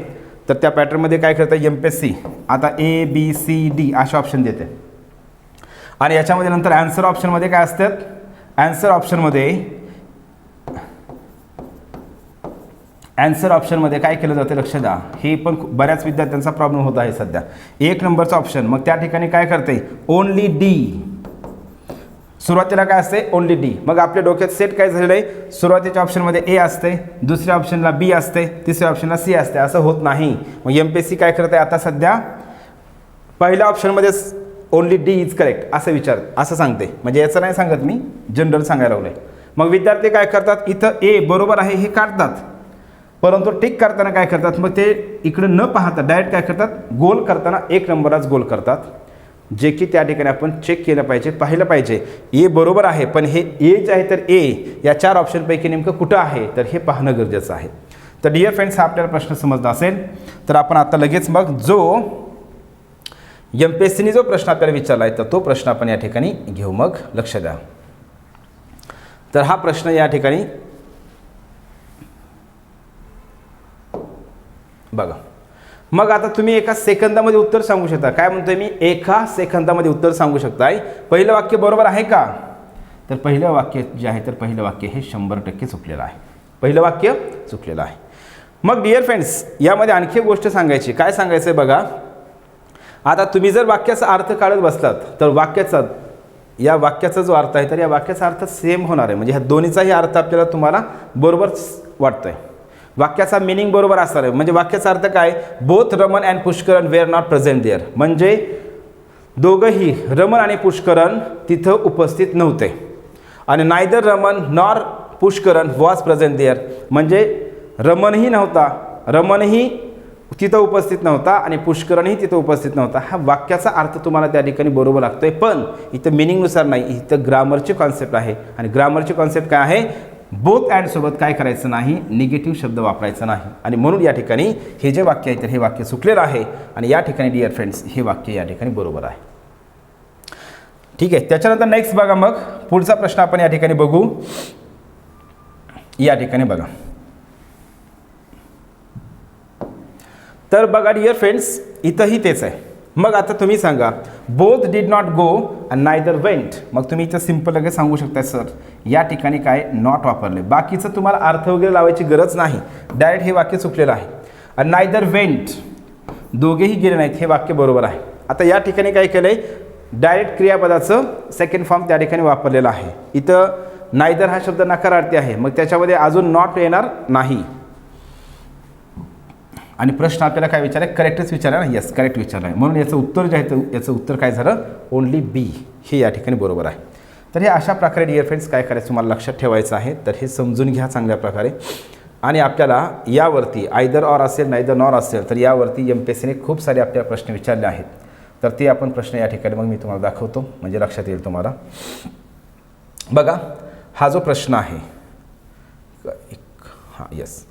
Speaker 1: तर त्या पॅटर्नमध्ये काय करतं MPSC आता ABCD असे ऑप्शन देते आणि याच्यामध्ये नंतर ॲन्सर ऑप्शनमध्ये काय असतात, ॲन्सर ऑप्शनमध्ये काय केलं जातं लक्ष द्या, हे पण बऱ्याच विद्यार्थ्यांचा प्रॉब्लेम होत आहे सध्या. 1 नंबरचा ऑप्शन, मग त्या ठिकाणी काय करते, ओनली डी. सुरुवातीला काय असते, ओनली डी. मग आपल्या डोक्यात सेट काय झालेलं आहे, सुरुवातीच्या ऑप्शनमध्ये ए असते, दुसऱ्या ऑप्शनला बी असते, तिसऱ्या ऑप्शनला सी असते, असं होत नाही. मग MPSC काय करत आहे आता सध्या पहिल्या ऑप्शनमध्येच ओनली डी इज करेक्ट असं सांगते. म्हणजे याचं नाही सांगत मी, जनरल सांगायला लागलोय. मग विद्यार्थी काय करतात, इथं ए बरोबर आहे हे काढतात, परंतु टिक करताना काय करतात, मग ते इकडे न पाहता डायरेक्ट काय करतात, गोल करताना 1 नंबरच गोल करतात, जे की त्या ठिकाणी आपण चेक केलं पाहिजे, पाहिलं पाहिजे ए बरोबर आहे, पण हे ए जे आहे तर ए या 4 ऑप्शनपैकी नेमकं कुठं आहे तर हे पाहणं गरजेचं आहे. तर डिअर फ्रेंड्स, हा आपल्याला प्रश्न समजला असेल तर आपण आता लगेच मग जो MPSCने जो प्रश्न आपल्याला विचारला आहे तर तो प्रश्न आपण या ठिकाणी घेऊ. मग लक्ष द्या, तर हा प्रश्न या ठिकाणी बघा. मग आता तुम्ही एका सेकंदामध्ये उत्तर सांगू शकता. काय म्हणतोय मी, एका सेकंदामध्ये उत्तर सांगू शकताय. पहिलं वाक्य बरोबर आहे का, तर पहिलं वाक्य जे आहे तर पहिलं वाक्य हे 100% चुकलेलं आहे. पहिलं वाक्य चुकलेलं आहे. मग डिअर फ्रेंड्स, यामध्ये आणखी एक गोष्ट सांगायची. काय सांगायचं आहे बघा, आता तुम्ही जर वाक्याचा अर्थ काढत बसलात तर या वाक्याचा जो अर्थ आहे तर या वाक्याचा अर्थ सेम होणार आहे. म्हणजे ह्या दोन्हीचाही अर्थ आपल्याला तुम्हाला बरोबर वाटतोय, वाक्याचा मिनिंग बरोबर असणार आहे. म्हणजे वाक्याचा अर्थ काय, both Raman and Pushkaran were not present there. म्हणजे दोघंही रमन आणि पुष्करण तिथं उपस्थित नव्हते. आणि neither Raman nor Pushkaran was present there. म्हणजे रमनही तिथं उपस्थित नव्हता आणि पुष्करणही तिथं उपस्थित नव्हता. हा वाक्याचा अर्थ तुम्हाला त्या ठिकाणी बरोबर लागतोय, पण इथं मिनिंगनुसार नाही, इथं ग्रामरची कॉन्सेप्ट आहे. आणि ग्रामरची कॉन्सेप्ट काय आहे, बोथ अँड सोबत काय करायचं नाही, निगेटिव्ह शब्द वापरायचा नाही. आणि म्हणून या ठिकाणी हे जे वाक्य आहे तर हे वाक्य चुकलेलं आहे आणि या ठिकाणी डिअर फ्रेंड्स हे वाक्य या ठिकाणी बरोबर आहे. ठीक आहे. त्याच्यानंतर नेक्स्ट बघा, मग पुढचा प्रश्न आपण या ठिकाणी बघू. या ठिकाणी बघा, तर बघा डिअर फ्रेंड्स, इथंही तेच आहे. मग आता तुम्ही सांगा, both did not go and neither went. मग तुम्ही इथं सिम्पल लगेच सांगू शकता सर या ठिकाणी काय नॉट वापरले. बाकीचं तुम्हाला अर्थ वगैरे लावायची गरज नाही, डायरेक्ट हे वाक्य चुकलेलं आहे. अँड नायदर वेंट, दोघेही गेले नाहीत, हे वाक्य बरोबर आहे. आता या ठिकाणी काय केलं आहे, डायरेक्ट क्रियापदाचं सेकंड फॉर्म त्या ठिकाणी वापरलेलं आहे. इथं नायदर हा शब्द नकारार्थी आहे, मग त्याच्यामध्ये अजून नॉट येणार नाही. आणि प्रश्न आपल्याला काय विचार आहे, करेक्टच विचारला ना. यस, करेक्ट विचारला आहे, म्हणून याचं उत्तर जे आहे याचं उत्तर काय झालं, ओनली बी, हे या ठिकाणी बरोबर आहे. तर हे अशा प्रकारे डिअर फ्रेंड्स काय करायचं तुम्हाला लक्षात ठेवायचं आहे. तर हे समजून घ्या चांगल्या प्रकारे. आणि आपल्याला यावरती आयदर ऑर असेल नायदर नॉर असेल तर यावरती MPSCने खूप सारे आपल्याला प्रश्न विचारले आहेत. तर ते आपण प्रश्न या ठिकाणी मग मी तुम्हाला दाखवतो, म्हणजे लक्षात येईल तुम्हाला. बघा हा जो प्रश्न आहे, यस,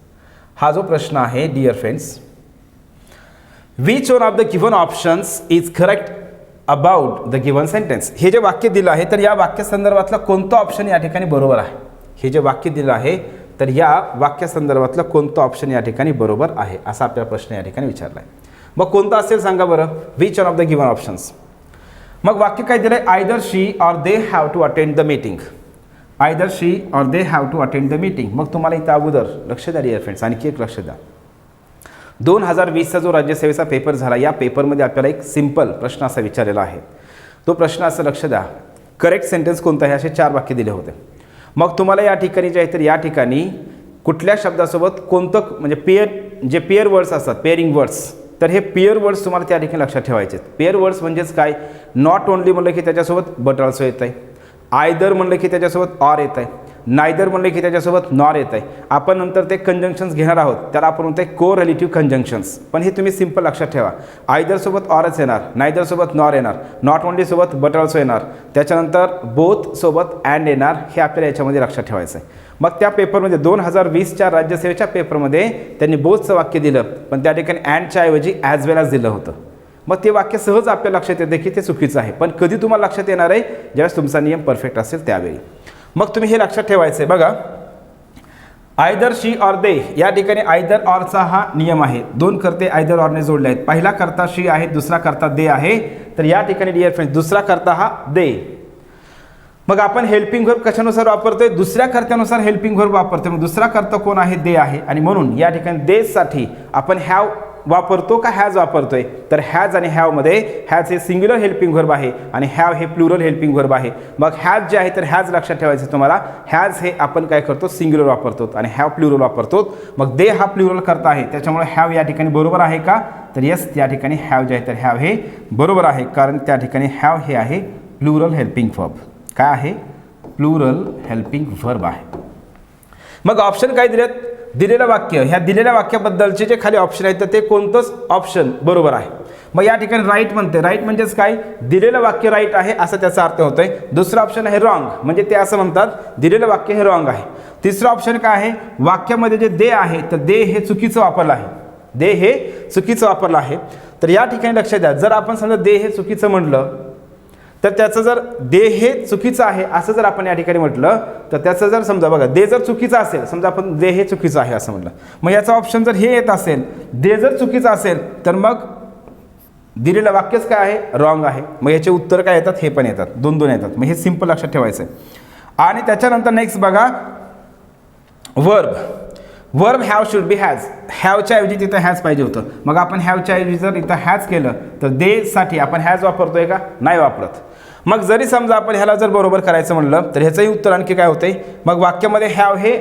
Speaker 1: हा जो प्रश्न आहे dear friends, which one of the given options is correct about the given sentence. हे जे वाक्य दिलं आहे तर या वाक्यसंदर्भातला कोणतं ऑप्शन या ठिकाणी बरोबर आहे. हे जे वाक्य दिलं आहे तर या वाक्यसंदर्भातलं कोणतं ऑप्शन या ठिकाणी बरोबर आहे, असा आपला प्रश्न या ठिकाणी विचारला आहे. मग कोणतं असेल सांगा बरं, which one of the given options. मग वाक्य काय दिलं आहे, either she or they have to attend the meeting. Either she or they have to attend the meeting. मग तुम्हाला इथं अगोदर लक्ष द्या डिअर फ्रेंड्स, आणखी एक लक्ष द्या. 2020चा जो राज्यसेवेचा पेपर झाला, या पेपरमध्ये आपल्याला एक सिंपल प्रश्न असा विचारलेला आहे. तो प्रश्न असं लक्ष द्या, करेक्ट सेंटेन्स कोणतं आहे, असे 4 वाक्य दिले होते. मग तुम्हाला या ठिकाणी जे आहे तर या ठिकाणी कुठल्या शब्दासोबत कोणतं, म्हणजे जे पेअर वर्ड्स असतात, पेअरिंग वर्ड्स, तर हे पेअर वर्ड्स तुम्हाला त्या ठिकाणी लक्षात ठेवायचे. पेअर वर्ड्स म्हणजेच काय, नॉट ओनली म्हणलं की त्याच्यासोबत बट ऑल्सो येत आहे, आयदर म्हणलं की त्याच्यासोबत ऑर येत आहे, नायदर म्हणलं की त्याच्यासोबत नॉर येत आहे. आपण नंतर ते कंजंक्शन्स घेणार आहोत, त्याला आपण म्हणतो को रिलेटिव्ह कंजंक्शन्स. पण हे तुम्ही सिंपल लक्षात ठेवा, आयदरसोबत ऑरच येणार, नायदरसोबत नॉर येणार, नॉट ओनलीसोबत बट ऑल्सो येणार, त्याच्यानंतर बोथसोबत अँड येणार. हे आपल्याला याच्यामध्ये लक्षात ठेवायचं आहे. मग त्या पेपरमध्ये 2020च्या राज्यसेवेच्या पेपरमध्ये त्यांनी बोथचं वाक्य दिलं, पण त्या ठिकाणी अँडच्या ऐवजी ॲज वेल ॲज दिलं होतं. मग ते वाक्य सहज आपल्या लक्षात येते की ते चुकीचं आहे. पण कधी तुम्हाला लक्षात येणार आहे, ज्यावेळेस तुमचा नियम परफेक्ट असेल त्यावेळी. मग तुम्ही हे लक्षात ठेवायचं आहे. बघा आयदर शी ऑर दे, या ठिकाणी आयदर ऑरचा हा नियम आहे. 2 कर्ते आयदर ऑरने जोडले आहेत. पहिला कर्ता शी आहे, दुसरा कर्ता दे आहे. तर या ठिकाणी डिअर फ्रेंड्स दुसरा कर्ता हा दे. मग आपण हेल्पिंग व्हर्ब कशानुसार वापरतोय, दुसऱ्या कर्त्यानुसार हेल्पिंग व्हर्ब वापरतोय. मग दुसरा कर्ता कोण आहे, दे आहे. आणि म्हणून या ठिकाणी देसाठी आपण हॅव वापरतो का हॅज वापरतोय, तर हॅज आणि हॅवमध्ये हॅज हे सिंग्युलर हेल्पिंग व्हर्ब आहे आणि हॅव हे प्लुरल हेल्पिंग व्हर्ब आहे. मग हॅज जे आहे तर हॅज लक्षात ठेवायचं तुम्हाला, हॅज हे आपण काय करतो सिंग्युलर वापरतो आणि हॅव प्लुरल वापरतो. मग दे हा प्लुरल करता आहे, त्याच्यामुळे हॅव या ठिकाणी बरोबर आहे का, तर यस, त्या ठिकाणी हॅव जे आहे तर हॅव हे बरोबर आहे, कारण त्या ठिकाणी हॅव हे आहे प्लुरल हेल्पिंग व्हर्ब. काय आहे, प्लुरल हेल्पिंग व्हर्ब आहे. मग ऑप्शन काय दिलेत, दिलेलं वाक्य, ह्या दिलेल्या वाक्याबद्दलचे जे खाली ऑप्शन आहेत तर ते कोणतंच ऑप्शन बरोबर आहे. मग या ठिकाणी राईट म्हणते, राईट म्हणजेच काय, दिलेलं वाक्य राईट आहे असं त्याचा अर्थ होतोय. दुसरा ऑप्शन आहे रॉंग, म्हणजे ते असं म्हणतात दिलेलं वाक्य हे रॉंग आहे. तिसरा ऑप्शन काय आहे, वाक्यामध्ये जे दे आहे तर दे हे चुकीचं वापरलं आहे, दे हे चुकीचं वापरलं आहे. तर या ठिकाणी लक्षात द्या, जर आपण समजा दे हे चुकीचं म्हटलं तर त्याचं जर दे हे चुकीचं आहे असं जर आपण या ठिकाणी म्हटलं तर त्याचं जर समजा बघा दे जर चुकीचं असेल, समजा आपण दे हे चुकीचं आहे असं म्हटलं, मग याचा ऑप्शन जर हे येत असेल, दे जर चुकीचं असेल तर मग दिलेलं वाक्यच काय आहे, रॉंग आहे. मग याचे उत्तर काय येतात, हे पण येतात, 2 येतात. मग हे सिंपल लक्षात ठेवायचं आहे. आणि त्याच्यानंतर नेक्स्ट बघा verb, verb have should be has, हॅवच्या ऐवजी तिथं हॅज पाहिजे होतं. मग आपण हॅवच्या ऐवजी जर इथं हॅज केलं तर देसाठी आपण हॅज वापरतोय का, नाही वापरत. मग जरी समजा आपण ह्याला जर बरोबर करायचं म्हणलं तर ह्याचंही उत्तर आणखी काय होतंय, मग वाक्यामध्ये हॅव हे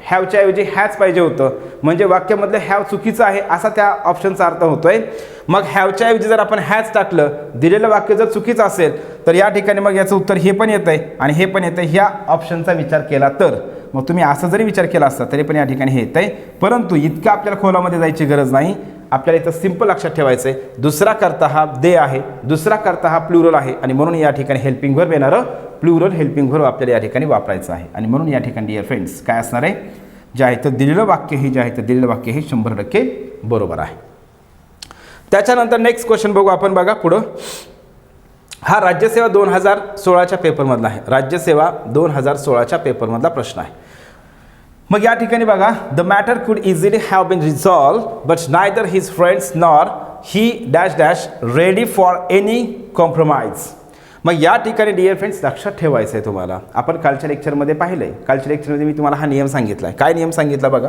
Speaker 1: हॅवच्या ऐवजी हॅज पाहिजे होतं, म्हणजे वाक्यामधलं हॅव चुकीचं आहे असा त्या ऑप्शनचा अर्थ होतोय. मग हॅवच्या ऐवजी जर आपण हॅज टाकलं, दिलेलं वाक्य जर चुकीचं असेल तर या ठिकाणी मग याचं उत्तर हे पण येतंय आणि हे पण येतंय. ह्या ऑप्शनचा विचार केला तर मग तुम्ही असं जरी विचार केला असता तरी पण या ठिकाणी हे येतंय. परंतु इतकं आपल्याला खोलामध्ये जायची गरज नाही. आपल्याला इथं सिंपल लक्षात ठेवायचं आहे, दुसरा कर्ता हा दे आहे, दुसरा कर्ता हा प्लुरल आहे आणि म्हणून या ठिकाणी हेल्पिंग व्हर्ब येणारं प्लुरल हेल्पिंग व्हर्ब आपल्याला या ठिकाणी वापरायचं आहे. आणि म्हणून या ठिकाणी डिअर फ्रेंड्स काय असणार आहे, जे आहे तर दिलेलं वाक्य हे, जे आहे तर दिलेलं वाक्य हे 100% बरोबर आहे. त्याच्यानंतर नेक्स्ट क्वेश्चन बघू आपण. बघा पुढं, हा राज्यसेवा 2016च्या पेपरमधला आहे, राज्यसेवा 2016च्या पेपरमधला प्रश्न आहे. मग या ठिकाणी बघा, the matter could easily have been resolve but neither his friends nor he dash dash ready for any compromise. मग या ठिकाणी डिअर फ्रेंड्स लक्षात ठेवायचं आहे तुम्हाला. आपण कालच्या लेक्चरमध्ये पाहिलं आहे, कालच्या लेक्चरमध्ये मी तुम्हाला हा नियम सांगितला आहे. काय नियम सांगितला बघा.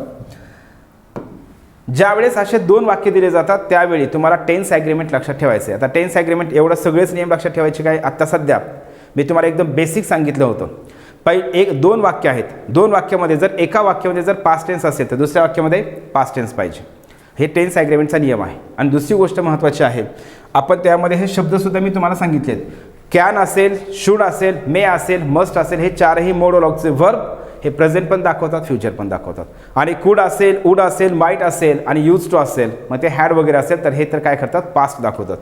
Speaker 1: ज्यावेळेस असे 2 वाक्य दिले जातात त्यावेळी तुम्हाला टेन्स ॲग्रीमेंट लक्षात ठेवायचं आहे. आता टेन्स ॲग्रीमेंट एवढं सगळेच नियम लक्षात ठेवायचे काय, आत्ता सध्या मी तुम्हाला एकदम बेसिक सांगितलं होतं. पहिले 2 वाक्य आहेत, 2 वाक्यामध्ये जर एका वाक्यामध्ये जर पास्ट टेन्स असेल तर दुसऱ्या वाक्यामध्ये पास्ट टेन्स पाहिजे. हे टेन्स ॲग्रीमेंटचा नियम आहे. आणि दुसरी गोष्ट महत्त्वाची आहे, आपण त्यामध्ये हे शब्दसुद्धा मी तुम्हाला सांगितलेत. कॅन असेल, शुड असेल, मे असेल, मस्ट असेल, हे 4ही मोनोलॉगचे वर्ब हे प्रेझेंट पण दाखवतात, फ्युचर पण दाखवतात. आणि कुड असेल, वुड असेल, माईट असेल आणि यूज टू असेल, मग ते हॅड वगैरे असेल तर हे तर काय करतात, पास्ट दाखवतात.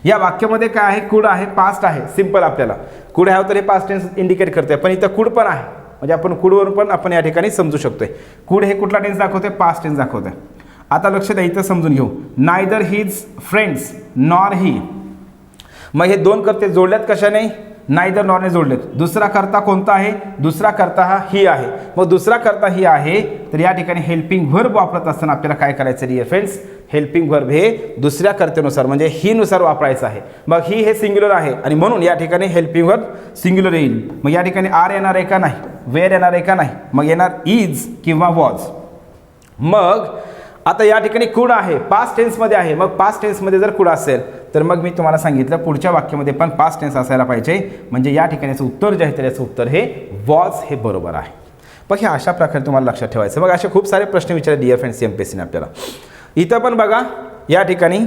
Speaker 1: या वाक्यामध्ये काय आहे, कुड आहे, पास्ट आहे. सिंपल आपल्याला कुड हॅव तर हे पास्ट टेन्स इंडिकेट करते, पण इथं कुड पण आहे, म्हणजे आपण कुडवरून पण आपण या ठिकाणी समजू शकतोय. कुड हे कुठला टेन्स दाखवते, पास्ट टेन्स दाखवते. आता लक्ष द्या, इथं समजून घेऊ. नायदर हिज फ्रेंड्स नॉर ही, मग हे 2 करते जोडल्यात कशाने, नायदर नॉरने जोडलेत. दुसरा कर्ता कोणता आहे, दुसरा कर्ता हा ही आहे. मग दुसरा कर्ता ही आहे तर या ठिकाणी हेल्पिंग व्हर्ब वापरत असताना आपल्याला काय करायचं डिअर फ्रेंड्स, हेल्पिंग व्हर्ब हे दुसऱ्या कर्त्यानुसार म्हणजे ही नुसार वापरायचं आहे. मग ही हे सिंग्युलर आहे आणि म्हणून या ठिकाणी हेल्पिंग व्हर्ब सिंग्युलर येईल. मग या ठिकाणी आर येणार आहे का नाही, वेअर येणार आहे का नाही, मग येणार इज किंवा वॉज. मग आता या ठिकाणी कुड आहे, पास्ट टेन्समध्ये आहे. मग पास्ट टेन्समध्ये जर कुड असेल तर मग मी तुम्हाला सांगितलं पुढच्या वाक्यामध्ये पण पास्ट टेन्स असायला पाहिजे. म्हणजे या ठिकाणी याचं उत्तर जे आहे तर याचं उत्तर हे वॉज हे बरोबर आहे. मग हे अशा प्रकारे तुम्हाला लक्षात ठेवायचं. मग असे खूप सारे प्रश्न विचारले डिअर फ्रेंड्स एमपीएससीने आपल्याला. इथं पण बघा या ठिकाणी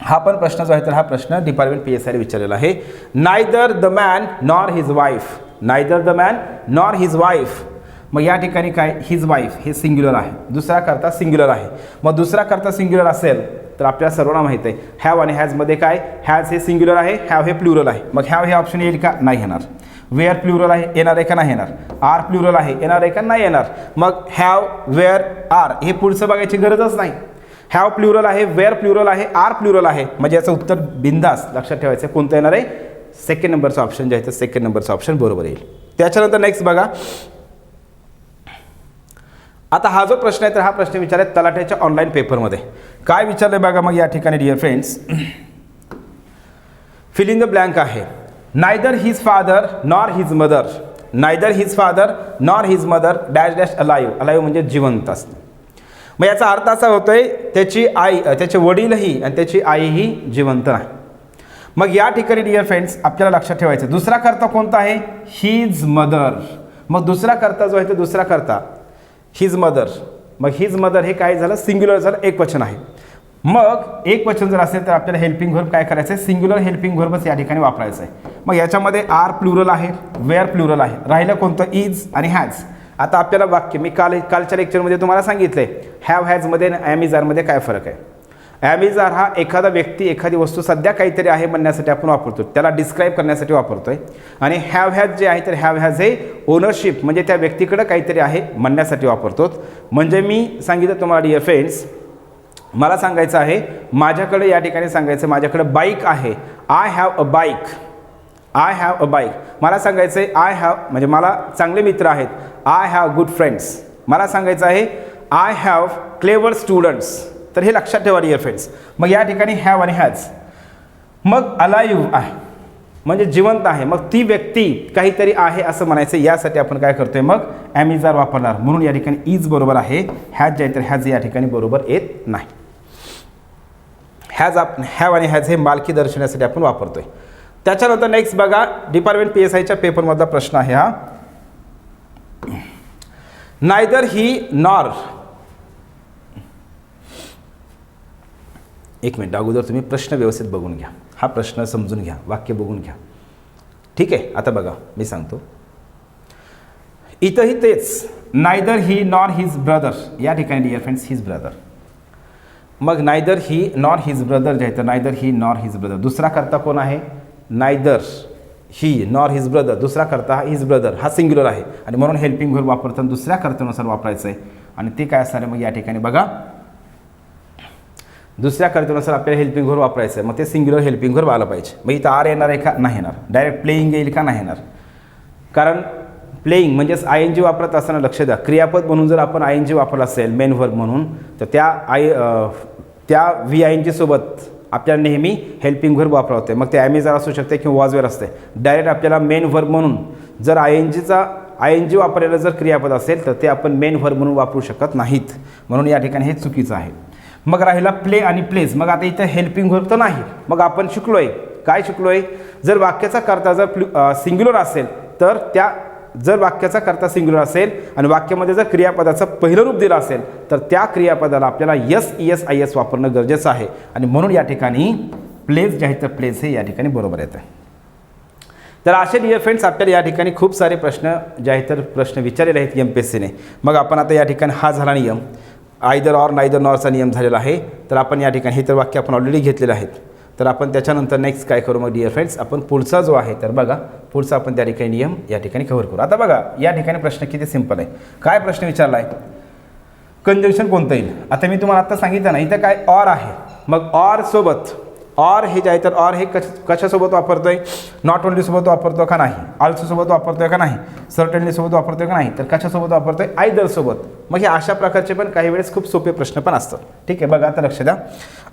Speaker 1: हा पण प्रश्न जो आहे तर हा प्रश्न डिपार्टमेंट PSIने विचारलेला आहे. Neither the man nor his wife, neither the man nor his wife. मग या ठिकाणी काय, हिज वाईफ हे सिंग्युलर आहे, दुसरा करता सिंग्युलर आहे. मग दुसरा करता सिंग्युलर असेल तर आपल्याला सर्वांना माहिती आहे हॅव आणि हॅजमध्ये काय, हॅज हे सिंग्युलर आहे, हॅव हे प्लुरल आहे. मग हॅव हे ऑप्शन येईल का, नाही येणार. वेअर प्लुरल आहे, येणार आहे का, नाही येणार. आर प्लुरल आहे, येणार आहे का, नाही येणार. मग हॅव, वेअर, आर हे पुढचं बघायची गरजच नाही. हॅव प्लुरल आहे, वेअर प्लुरल आहे, आर प्लुरल आहे, म्हणजे याचं उत्तर बिंदास लक्षात ठेवायचं. कोणतं येणार आहे, सेकंड नंबरचं ऑप्शन जे आहे तर सेकंड नंबरचं ऑप्शन बरोबर येईल. त्याच्यानंतर नेक्स्ट बघा. आता हा जो प्रश्न आहे तर हा प्रश्न विचारला तलाठ्याच्या ऑनलाईन पेपरमध्ये. काय विचारलं बघा मग या ठिकाणी dear friends, fill in the blank आहे. Neither his father nor his mother, neither his father nor his mother dash dash alive, alive म्हणजे जिवंत असते. मग याचा अर्थ असा होतोय त्याची आई, त्याचे वडीलही आणि त्याची आईही जिवंत नाही. मग या ठिकाणी डिअर फ्रेंड्स आपल्याला लक्षात ठेवायचं दुसरा कर्ता कोणता आहे, हिज मदर. मग दुसरा कर्ता जो आहे तो दुसरा कर्ता हिज मदर. मग हिज मदर हे काय झालं, सिंग्युलर झालं, एक वचन आहे. मग एक वचन जर असेल तर आपल्याला हेल्पिंग व्हर्ब काय करायचं आहे, सिंग्युलर हेल्पिंग व्हर्बच या ठिकाणी वापरायचं आहे. मग याच्यामध्ये आर प्लुरल आहे, वेअर प्लुरल आहे, राहिलं कोणतं, इज आणि हॅज. आता आपल्याला वाक्य मी कालच्या लेक्चरमध्ये तुम्हाला सांगितलंय हॅव हॅजमध्ये आणि ॲमिजारमध्ये काय फरक आहे. ॲमिजार हा एखादा व्यक्ती एखादी वस्तू सध्या काहीतरी आहे म्हणण्यासाठी आपण वापरतो, त्याला डिस्क्राईब करण्यासाठी वापरतोय. आणि हॅव हॅज जे आहे तर हॅव हॅज हे ओनरशिप म्हणजे त्या व्यक्तीकडे काहीतरी आहे म्हणण्यासाठी वापरतो. म्हणजे मी सांगितलं तुम्हाला डिअर फ्रेंड्स, मला सांगायचं आहे माझ्याकडे या ठिकाणी सांगायचं माझ्याकडे बाईक आहे, I have a bike, I have a bike. मला सांगायचं आहे आय हॅव म्हणजे मला चांगले मित्र आहेत, आय हॅव गुड फ्रेंड्स. मला सांगायचं आहे आय हॅव क्लेवर स्टुडंट्स. तर हे लक्षात ठेवा डिअर फ्रेंड्स. मग या ठिकाणी हॅव आणि हॅज. मग अलाइव्ह आहे म्हणजे जिवंत आहे, मग ती व्यक्ती काहीतरी आहे असं म्हणायचं. यासाठी आपण काय करतोय मग ॲमिजार वापरणार, म्हणून या ठिकाणी इज बरोबर आहे. हॅज जे आहे तर हॅज या ठिकाणी बरोबर येत नाही. हॅज हॅव आणि हॅज हे मालकी दर्शवण्यासाठी आपण वापरतोय. त्याच्यानंतर नेक्स्ट बघा डिपार्टमेंट PSIच्या पेपरमधला प्रश्न आहे हा. नायदर ही नॉर, एक मिनिट अगोदर तुम्ही प्रश्न व्यवस्थित बघून घ्या, हा प्रश्न समजून घ्या, वाक्य बघून घ्या, ठीक आहे. आता बघा मी सांगतो, इथंही तेच नायदर ही नॉर हिज ब्रदर, या ठिकाणी डिअर फ्रेंड्स हिज ब्रदर. मग नायदर ही नॉर हिज ब्रदर जे आहे तर नायदर ही नॉर हिज ब्रदर. दुसरा कर्ता कोण आहे, नायदर ही नॉर हिज ब्रदर. दुसरा कर्ता हा हिज ब्रदर हा सिंग्युलर आहे आणि म्हणून हेल्पिंग व्हर्ब वापरताना दुसऱ्या कर्त्यानुसार वापरायचं आहे. आणि ते काय असणार आहे मग या ठिकाणी बघा, दुसऱ्या कर्त्यानुसार आपल्याला हेल्पिंग व्हर्ब वापरायचं आहे. मग ते सिंग्युलर हेल्पिंग व्हर्ब आलं पाहिजे. मग इथं आर येणार आहे का, नाही येणार. डायरेक्ट प्लेइंग येईल का, नाही येणार. कारण प्लेइंग म्हणजेच ING वापरत असताना लक्ष द्या, क्रियापद म्हणून जर आपण ING वापरला असेल मेन व्हर्ब म्हणून तर त्या त्या VING सोबत आपल्याला नेहमी हेल्पिंग व्हर्ब वापरावं लागते. मग ते ॲम असू शकते किंवा वॉज वेअर असते. डायरेक्ट आपल्याला मेन व्हर्ब म्हणून जर ING वापरलेलं जर क्रियापद असेल तर ते आपण मेन व्हर्ब म्हणून वापरू शकत नाहीत. म्हणून या ठिकाणी हे चुकीचं आहे. मग राहिला प्ले आणि प्लेस. मग आता इथं हेल्पिंग व्हर्ब तर नाही. मग आपण शिकलोय काय शिकलोय, जर वाक्याचा कर्ता जर सिंग्युलर असेल तर जर वाक्याचा कर्ता सिंग्युलर असेल आणि वाक्यामध्ये जर क्रियापदाचं पहिलं रूप दिलं असेल तर त्या क्रियापदाला आपल्याला ES वापरणं गरजेचं आहे. आणि म्हणून या ठिकाणी प्लेस जे आहे तर प्लेस हे या ठिकाणी बरोबर येतं. तर असे डिअर फ्रेंड्स आपल्याला या ठिकाणी खूप सारे प्रश्न जे आहेत तर प्रश्न विचारलेले आहेत MPSCने. मग आपण आता या ठिकाणी हा झाला नियम, आयदर ऑर नायदर नॉरचा नियम झालेला आहे. तर आपण या ठिकाणी हे तर वाक्य आपण ऑलरेडी घेतलेलं आहेत. तर आपण त्याच्यानंतर नेक्स्ट काय करू मग डिअर फ्रेंड्स, आपण पुढचा जो आहे तर बघा पुढचा आपण त्या ठिकाणी नियम या ठिकाणी कव्हर करू. आता बघा या ठिकाणी प्रश्न किती सिंपल आहे. काय प्रश्न विचारला आहे, कंजंक्शन कोणतं येईल. आता मी तुम्हाला आता सांगितलं ना इथं काय ऑर आहे. मग ऑर सोबत ऑर हे जे आहे तर ऑर हे कशासोबत वापरतोय, नॉट ओनली सोबत वापरतो का नाही, ऑल्सो सोबत वापरतोय का नाही, सर्टनली सोबत वापरतोय का नाही, तर कशासोबत वापरतोय, आयदर सोबत. मग हे अशा प्रकारचे पण काही वेळेस खूप सोपे प्रश्न पण असतात. ठीक आहे, बघा आता लक्ष द्या.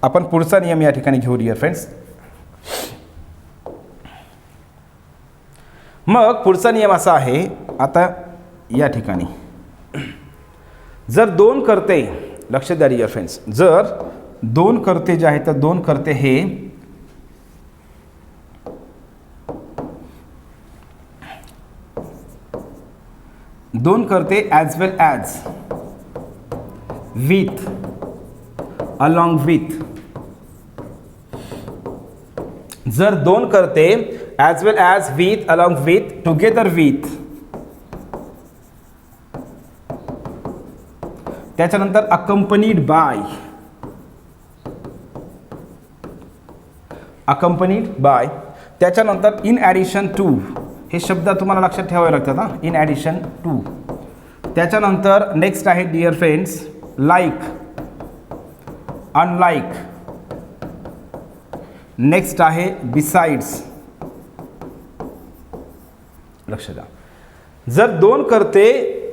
Speaker 1: आपण पुढचा नियम या ठिकाणी घेऊ डिअर फ्रेंड्स. मग पुढचा नियम असा आहे, आता या ठिकाणी जर दोन कर्ते, लक्ष द्या डिअर फ्रेंड्स, जर दोन कर्ते जे आहेत तर दोन कर्ते हे दोन कर्ते as well as, with, along with, जर दोन कर्ते as well as, with, along with, together with, त्याच्यानंतर अकंपनीड बाय, अकंपनीड बाय, त्याच्यानंतर इन ॲडिशन टू, हे शब्द तुम्हाला लक्षात ठेवावे लागतात हां, इन ॲडिशन टू. त्याच्यानंतर नेक्स्ट आहे dear friends like, unlike, next आहे बिसाइड्स. लक्ष द्या, जर दोन कर्ते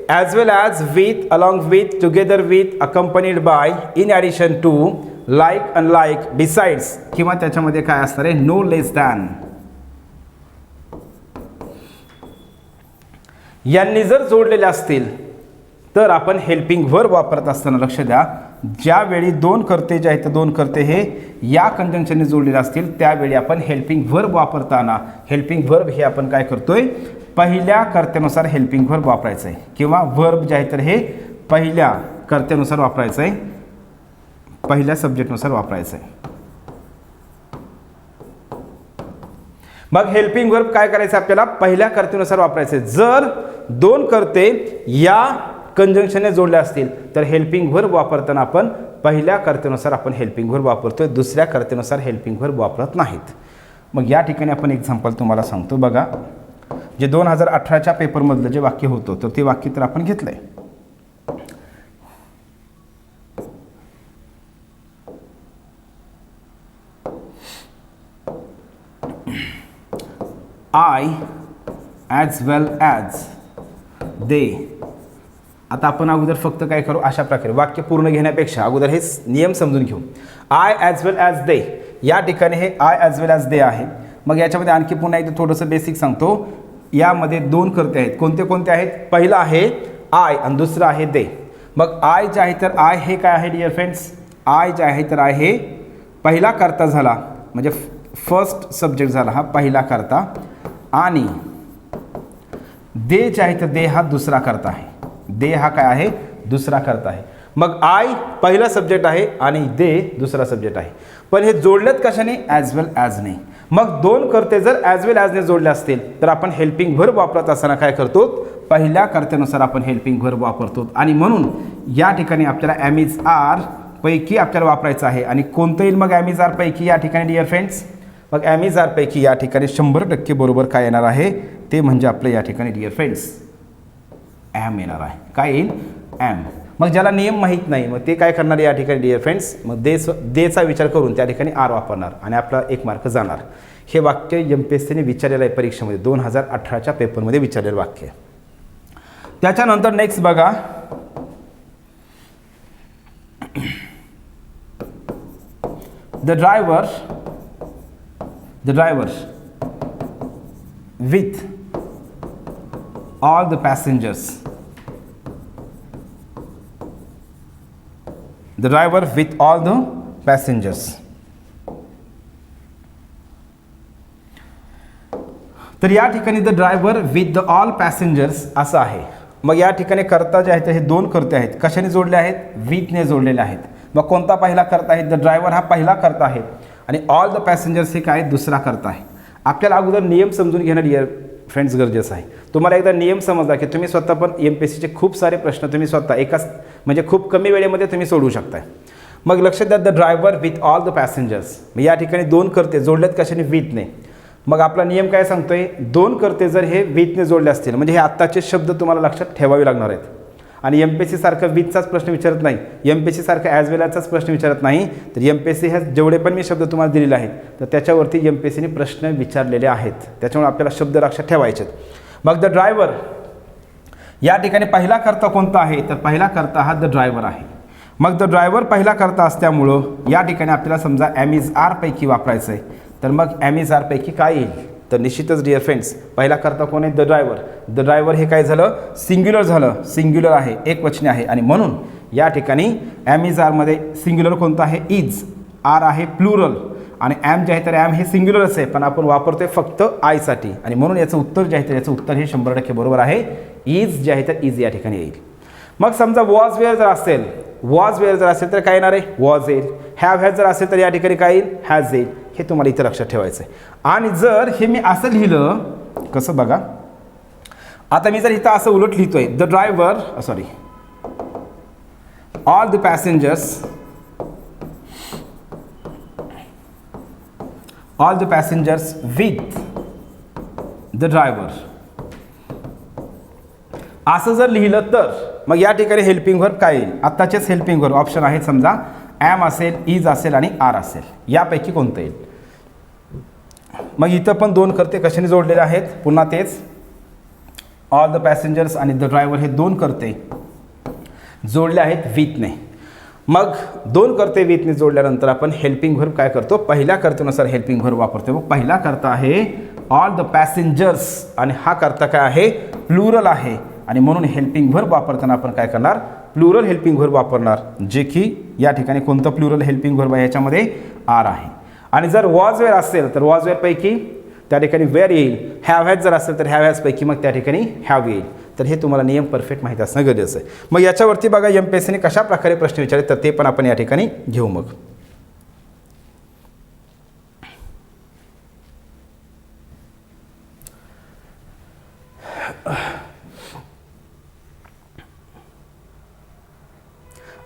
Speaker 1: as well as, with, along with, together with, accompanied by, in addition to, like, unlike, besides किंवा त्याच्यामध्ये काय असणार आहे, नो लेस दॅन, यांनी जर जोडलेले असतील तर आपण हेल्पिंग व्हर्ब वापरत असताना लक्ष द्या, ज्यावेळी दोन कर्ते जे आहेत दोन कर्ते हे या कंजंक्शनने जोडलेले असतील त्यावेळी आपण हेल्पिंग व्हर्ब वापरताना हेल्पिंग व्हर्ब हे आपण काय करतोय, पहिल्या कर्त्यानुसार हेल्पिंग व्हर्ब वापरायचं आहे किंवा व्हर्ब जे आहे तर हे पहिल्या कर्त्यानुसार वापरायचं आहे, पहिल्या सब्जेक्टनुसार वापरायचं आहे. मग हेल्पिंग व्हर्ब काय करायचं आपल्याला, पहिल्या कर्त्यानुसार वापरायचे. जर दोन कर्ते या कंजंक्शनने जोडले असतील तर हेल्पिंग व्हर्ब वापरताना आपण पहिल्या कर्त्यानुसार आपण हेल्पिंग व्हर्ब वापरतोय, दुसऱ्या कर्त्यानुसार हेल्पिंग व्हर्ब वापरत नाहीत. मग या ठिकाणी आपण एक्झाम्पल तुम्हाला सांगतो बघा, जे 2018च्या पेपरमधलं जे वाक्य होतं तर ते वाक्य तर आपण घेतलंय. I as well as they. आता आपण अगोदर फक्त काय करू, अशा प्रकारे वाक्य पूर्ण घेण्यापेक्षा अगोदर हे नियम समजून घेऊ. I as well as they, या ठिकाणी हे I as well as they आहे. मग याच्यामध्ये आणखी पुन्हा एकदा थोडंसं बेसिक सांगतो. यामध्ये दोन कर्ते आहेत, कोणते कोणते आहेत, पहिला आहे I आणि दुसरं आहे they. मग I जे आहे तर I हे काय आहे डिअर फ्रेंड्स, I जे आहे तर I हे पहिला कर्ता झाला, म्हणजे फर्स्ट सब्जेक्ट झाला हा पहिला कर्ता, आणि दे जे आहे तर दे हा दुसरा कर्ता आहे. दे हा काय आहे, दुसरा कर्ता आहे. मग आय पहिला सब्जेक्ट आहे आणि दे दुसरा सब्जेक्ट आहे. पण हे जोडलेत कशाने, ॲज वेल ॲजने. मग दोन कर्ते जर ॲज वेल ॲजने जोडले असतील तर आपण हेल्पिंग व्हर्ब वापरत असताना काय करतो, पहिल्या कर्त्यानुसार आपण हेल्पिंग व्हर्ब वापरतो. आणि म्हणून या ठिकाणी आपल्याला ॲम इज आर पैकी आपल्याला वापरायचं आहे. आणि कोणतं येईल मग ॲम इज आर पैकी या ठिकाणी डिअर फ्रेंड्स, मग ॲम इज आर पैकी या ठिकाणी 100% बरोबर काय येणार आहे, ते म्हणजे आपलं या ठिकाणी डिअर फ्रेंड्स ॲम येणार आहे. काय येईल, ॲम. मग ज्याला नियम माहीत नाही मग ते काय करणार या ठिकाणी डिअर फ्रेंड्स, मग देचा विचार करून त्या ठिकाणी आर वापरणार आणि आपला 1 मार्क जाणार. हे वाक्य MPSCने विचारलेलं आहे परीक्षेमध्ये, 2018च्या पेपरमध्ये विचारलेलं वाक्य. त्याच्यानंतर नेक्स्ट बघा, the driver with all the passengers, the driver with all the passengers. तर या ठिकाणी the driver with the all passengers असं आहे. मग या ठिकाणी कर्ता जे आहेत हे दोन कर्ते आहेत. कशाने जोडले आहेत? विथने जोडलेले आहेत. मग कोणता पहिला कर्ता आहे? द ड्रायव्हर हा पहिला कर्ता आहे आणि ऑल द पॅसेंजर्स हे काय दुसरा कर्ता आहे. आपल्याला अगोदर नियम समजून घेणं डिअर फ्रेंड्स गरजेचं आहे. तुम्हाला एकदा नियम समजला की तुम्ही स्वतः पण MPSCचे खूप सारे प्रश्न तुम्ही स्वतः एकाच म्हणजे खूप कमी वेळेमध्ये तुम्ही सोडवू शकताय. मग लक्षात द्या the driver with all the passengers. मग या ठिकाणी दोन कर्ते जोडलेत कशाने? विथने. मग आपला नियम काय सांगतोय? दोन कर्ते जर हे विथने जोडले असतील म्हणजे हे आत्ताचे शब्द तुम्हाला लक्षात ठेवावे लागणार आहेत. आणि MPSC सारखं विथचाच प्रश्न विचारत नाही, MPSC सारखं ॲज वेल ॲजचाच प्रश्न विचारत नाही. तर MPSC हे जेवढे पण मी शब्द तुम्हाला दिलेले आहेत तर त्याच्यावरती MPSCने प्रश्न विचारलेले आहेत. त्याच्यामुळे आपल्याला शब्द लक्षात ठेवायचे. मग द ड्रायव्हर या ठिकाणी पहिला कर्ता कोणता आहे? तर पहिला कर्ता हा द ड्रायव्हर आहे. मग द ड्रायव्हर पहिला कर्ता असल्यामुळं या ठिकाणी आपल्याला समजा एम इज आर पैकी वापरायचं आहे. तर मग एम इज आर पैकी काय येईल? तर निश्चितच डिअर फ्रेंड्स पहिला कर्ता कोण आहे? The driver. द ड्रायव्हर हे काय झालं? सिंग्युलर झालं. सिंग्युलर आहे, एकवचनी आहे आणि म्हणून या ठिकाणी एम इज आरमध्ये सिंग्युलर कोणतं आहे? इज. आर आहे प्लुरल आणि ॲम जे आहे तर ॲम हे सिंग्युलरच आहे पण आपण वापरतोय फक्त आयसाठी आणि म्हणून याचं उत्तर जे आहे तर याचं उत्तर हे 100% बरोबर आहे. इज जे आहे तर इज या ठिकाणी येईल. मग समजा वॉज वेअर जर असेल, वॉज वेअर जर असेल तर काय येणार आहे? वॉज येईल. हॅव हॅज जर असेल तर या ठिकाणी काय येईल? हॅज येईल. हे तुम्हाला इथं लक्षात ठेवायचं आहे. आणि जर हे मी असं लिहिलं कसं बघा, आता मी जर इथं असं उलट लिहितोय the driver sorry all the passengers with the driver असं जर लिहिलं तर मग या ठिकाणी हेल्पिंग व्हर्ब काय येईल? आत्ताचेच हेल्पिंग व्हर्ब ऑप्शन आहेत समजा ॲम असेल, इज असेल आणि आर असेल. यापैकी कोणतं येईल? मग इथं पण दोन कर्ते कशाने जोडलेले आहेत? पुन्हा तेच ऑल द पॅसेंजर्स आणि द ड्रायव्हर हे दोन कर्ते जोडले आहेत विथने. मग दोन कर्ते विथने जोडल्यानंतर आपण हेल्पिंग व्हर्ब काय करतो? पहिल्या कर्त्यानुसार हेल्पिंग व्हर्ब वापरतो. मग पहिला कर्ता आहे ऑल द पॅसेंजर्स आणि हा कर्ता काय आहे? प्लुरल आहे आणि म्हणून हेल्पिंग व्हर्ब वापरताना आपण काय करणार? प्लुरल हेल्पिंग व्हर्ब वापरणार, जे की या ठिकाणी कोणतं प्लुरल हेल्पिंग व्हर्ब आहे? याच्यामध्ये आर आहे. आणि जर वॉज वेअर असेल तर वॉज वेअर पैकी त्या ठिकाणी वेअर येईल. हॅव हॅज जर असेल तर हॅव हॅज पैकी मग त्या ठिकाणी हॅव येईल. तर हे तुम्हाला नियम परफेक्ट माहीत असणं गरजेचं आहे. मग याच्यावरती बघा MPSCने कशा प्रकारे प्रश्न विचारले तर ते पण आपण या ठिकाणी घेऊ. मग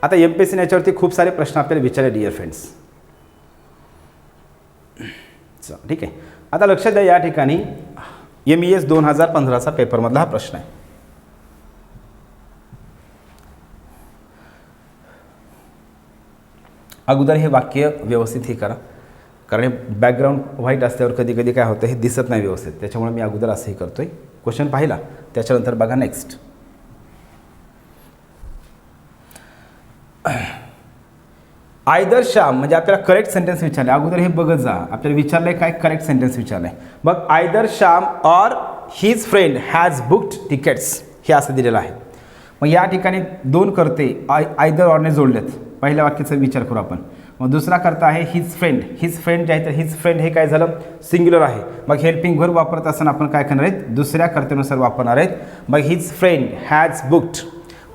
Speaker 1: आता MPSCने याच्यावरती खूप सारे प्रश्न आपल्याला विचारले डिअर फ्रेंड्स. ठीक आहे. आता लक्षात द्या या ठिकाणी MES 2015चा पेपरमधला हा प्रश्न आहे. अगोदर हे वाक्य व्यवस्थित हे करा कारण हे बॅकग्राऊंड व्हाईट असल्यावर कधी कधी काय होतं हे दिसत नाही व्यवस्थित. त्याच्यामुळे मी अगोदर असंही करतोय. क्वेश्चन पाहिला त्याच्यानंतर बघा नेक्स्ट. आयदर श्याम म्हणजे आपल्याला करेक्ट सेंटेन्स विचारले. अगोदर हे बघत जा आपल्याला विचारलंय काय? करेक्ट सेंटेन्स विचारलंय. मग either Shyam or his friend has booked tickets हे असं दिलेलं आहे. मग या ठिकाणी दोन कर्ते आयदर ऑरने जोडलेत. पहिल्या वाक्याचा विचार करू आपण. मग दुसरा कर्ता आहे हिज फ्रेंड. हिज फ्रेंड जे आहे तर हिज फ्रेंड हे काय झालं? सिंग्युलर आहे. मग हेल्पिंग व्हर्ब वापरत असताना आपण काय करणार आहेत? दुसऱ्या कर्त्यानुसार वापरणार आहेत. मग हिज फ्रेंड हॅज बुक्ड.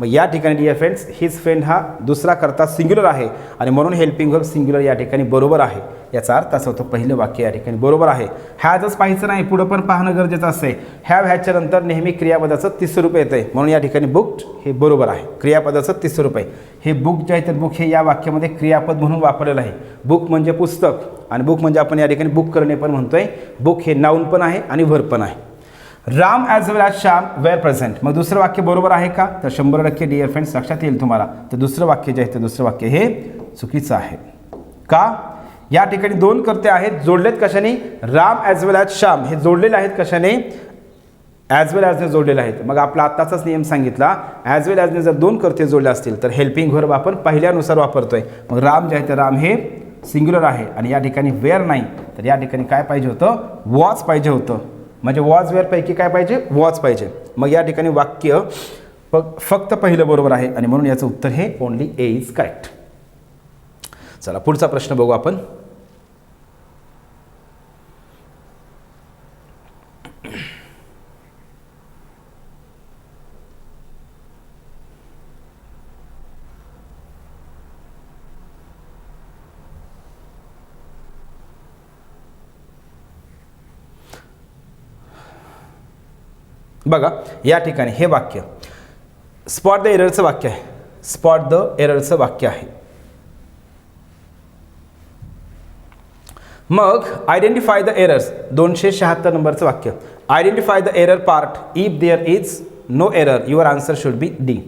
Speaker 1: मग या ठिकाणी डिअर फ्रेंड्स हिज फ्रेंड हा दुसरा कर्ता सिंग्युलर आहे आणि म्हणून हेल्पिंग व्हर्ब सिंग्युलर या ठिकाणी बरोबर आहे. याचा अर्थ असा होतो पहिलं वाक्य या ठिकाणी बरोबर आहे. हॅजच पाहायचं नाही, पुढं पण पाहणं गरजेचं असते. हॅव हॅजच्या नंतर नेहमी क्रियापदाचं तिसरं रूप येतं आहे म्हणून या ठिकाणी बुक्ड हे बरोबर आहे. क्रियापदाचं तिसरं रूप आहे. हे बुक जे आहे तर बुक हे या वाक्यामध्ये क्रियापद म्हणून वापरलेलं आहे. बुक म्हणजे पुस्तक आणि बुक म्हणजे आपण या ठिकाणी बुक करणे पण म्हणतोय. बुक हे नाऊन पण आहे आणि व्हर्ब पण आहे. Ram as well as Shyam wear present. मग दुसरं वाक्य बरोबर आहे का? तर 100% डिअर फ्रेंड्स लक्षात येईल तुम्हाला. तर दुसरं वाक्य जे आहे ते दुसरं वाक्य हे चुकीचं आहे. का? या ठिकाणी दोन कर्ते आहेत जोडलेत कशाने? Ram as well as Shyam हे जोडलेले आहेत कशाने? ॲज वेल ॲजने जोडलेले आहेत. मग आपला आत्ताचाच नियम सांगितला ॲज वेल ॲजने जर दोन कर्ते जोडले असतील तर हेल्पिंग व्हर्ब आपण पहिल्यानुसार वापरतोय. मग राम जे आहे तर राम हे सिंग्युलर आहे आणि या ठिकाणी वेअर नाही, तर या ठिकाणी काय पाहिजे होतं, वॉज पाहिजे होतं. म्हणजे वॉज वेअरपैकी काय पाहिजे, वॉज पाहिजे. मग या ठिकाणी वाक्य फक्त पहिलं बरोबर आहे आणि म्हणून याचं उत्तर हे ओनली ए इज करेक्ट. चला पुढचा प्रश्न बघू आपण. बघा या ठिकाणी हे वाक्य स्पॉट द एररचं वाक्य आहे. स्पॉट द एररचं वाक्य आहे. मग आयडेंटिफाय द एरर्स 276 नंबरचं वाक्य. Identify the error part. If there is no error your answer should be D.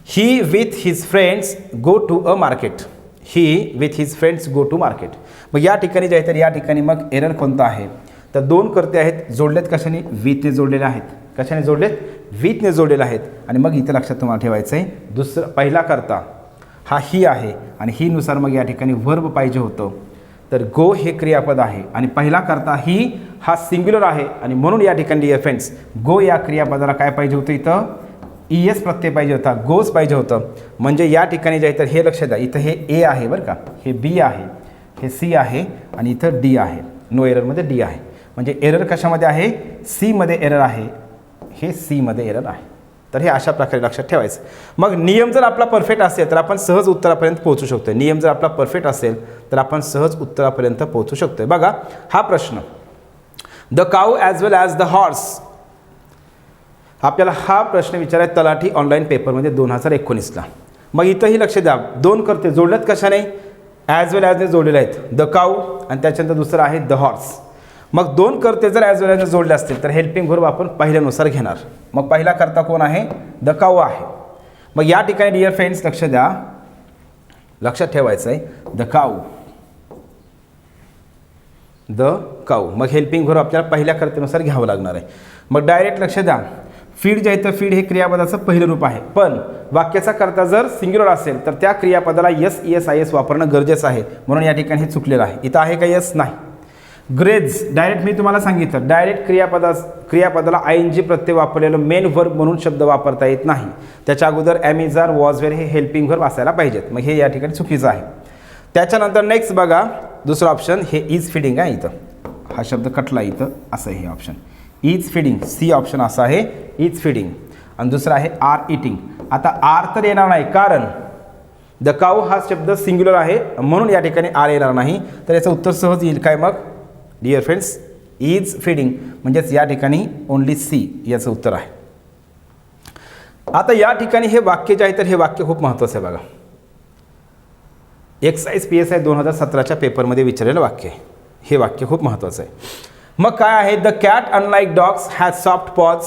Speaker 1: He with his friends go to a market. He with his friends go to market. मग या ठिकाणी जे आहे तर या ठिकाणी मग एरर कोणता आहे, तर दोन कर्ते आहेत, जोडलेत कशाने, विथने जोडलेले आहेत. कशाने जोडलेत, विथने जोडलेले आहेत. आणि मग इथं लक्षात तुम्हाला ठेवायचं आहे, दुसरं पहिला कर्ता हा ही आहे आणि ही नुसार मग या ठिकाणी वर्ब पाहिजे होतं. तर गो हे क्रियापद आहे आणि पहिला कर्ता ही हा सिंग्युलर आहे आणि म्हणून या ठिकाणी डिअर फ्रेंड्स गो या क्रियापदाला काय पाहिजे होतं, इथं ES प्रत्यय पाहिजे होता, गोज पाहिजे होतं. म्हणजे या ठिकाणी जे आहे तर हे लक्षात द्या, इथं हे ए आहे बरं का, हे बी आहे, हे सी आहे आणि इथं डी आहे. नो एररमध्ये डी आहे. म्हणजे एरर कशामध्ये आहे, सीमध्ये एरर आहे, हे सीमध्ये एरर आहे. तर हे अशा प्रकारे लक्षात ठेवायचं. मग नियम जर आपला परफेक्ट असेल तर आपण सहज उत्तरापर्यंत पोहोचू शकतो. नियम जर आपला परफेक्ट असेल तर आपण सहज उत्तरापर्यंत पोहोचू शकतो. बघा हा प्रश्न, the cow as well as the horse. आपल्याला हा प्रश्न विचारायचा तलाठी ऑनलाईन पेपरमध्ये 2019ला. मग इथंही लक्ष द्या, दोन कर्ते जोडलेत कशाने, ॲज वेल ॲजने जोडलेले आहेत, द काऊ आणि त्याच्यानंतर दुसरं आहे द हॉर्स. मग दोन कर्ते जर ॲज वेल ॲजने जोडले असतील तर हेल्पिंग व्हर्ब आपण पहिल्यानुसार घेणार. मग पहिला कर्ता कोण आहे, द काऊ आहे. मग या ठिकाणी डिअर फ्रेंड्स लक्ष द्या, लक्षात ठेवायचं आहे द काऊ, द काऊ. मग हेल्पिंग व्हर्ब आपल्याला पहिल्या कर्तेनुसार घ्यावं लागणार आहे. मग डायरेक्ट लक्ष द्या, फीड जे आहे तर फीड हे क्रियापदाचं पहिलं रूप आहे, पण वाक्याचा कर्ता जर सिंग्युलर असेल तर त्या क्रियापदाला यस ES IS वापरणं गरजेचं आहे. म्हणून या ठिकाणी हे चुकलेलं आहे. इथं आहे का यस, नाही. ग्रेज डायरेक्ट मी तुम्हाला सांगितलं, डायरेक्ट क्रियापदाला ING प्रत्यय वापरलेलं मेन व्हर्ब म्हणून शब्द वापरता येत नाही. त्याच्या अगोदर एम आर वॉज वेर हे हेल्पिंग व्हर्ब असायला पाहिजेत. मग हे या ठिकाणी चुकीचं आहे. त्याच्यानंतर नेक्स्ट बघा दुसरं ऑप्शन, हे इज फिडिंग आहे. इथं हा शब्द कटला, इथं असं हे option is feeding, C option असा आहे इज फिडिंग. आणि दुसरं आहे आर इटिंग. आता आर तर येणार नाही कारण द काऊ हा शब्द सिंग्युलर आहे म्हणून या ठिकाणी आर येणार नाही. तर याचं उत्तर सहज येईल काय, मग डिअर फ्रेंड्स इज फिडिंग, म्हणजेच या ठिकाणी ओनली सी याचं उत्तर आहे. आता या ठिकाणी हे वाक्य जे आहे तर हे वाक्य खूप महत्त्वाचं आहे. बघा एक्साइज PSI 2017च्या पेपरमध्ये विचारलेलं वाक्य आहे. हे वाक्य खूप महत्त्वाचं आहे. मग काय आहे, the cat unlike dogs has soft pause.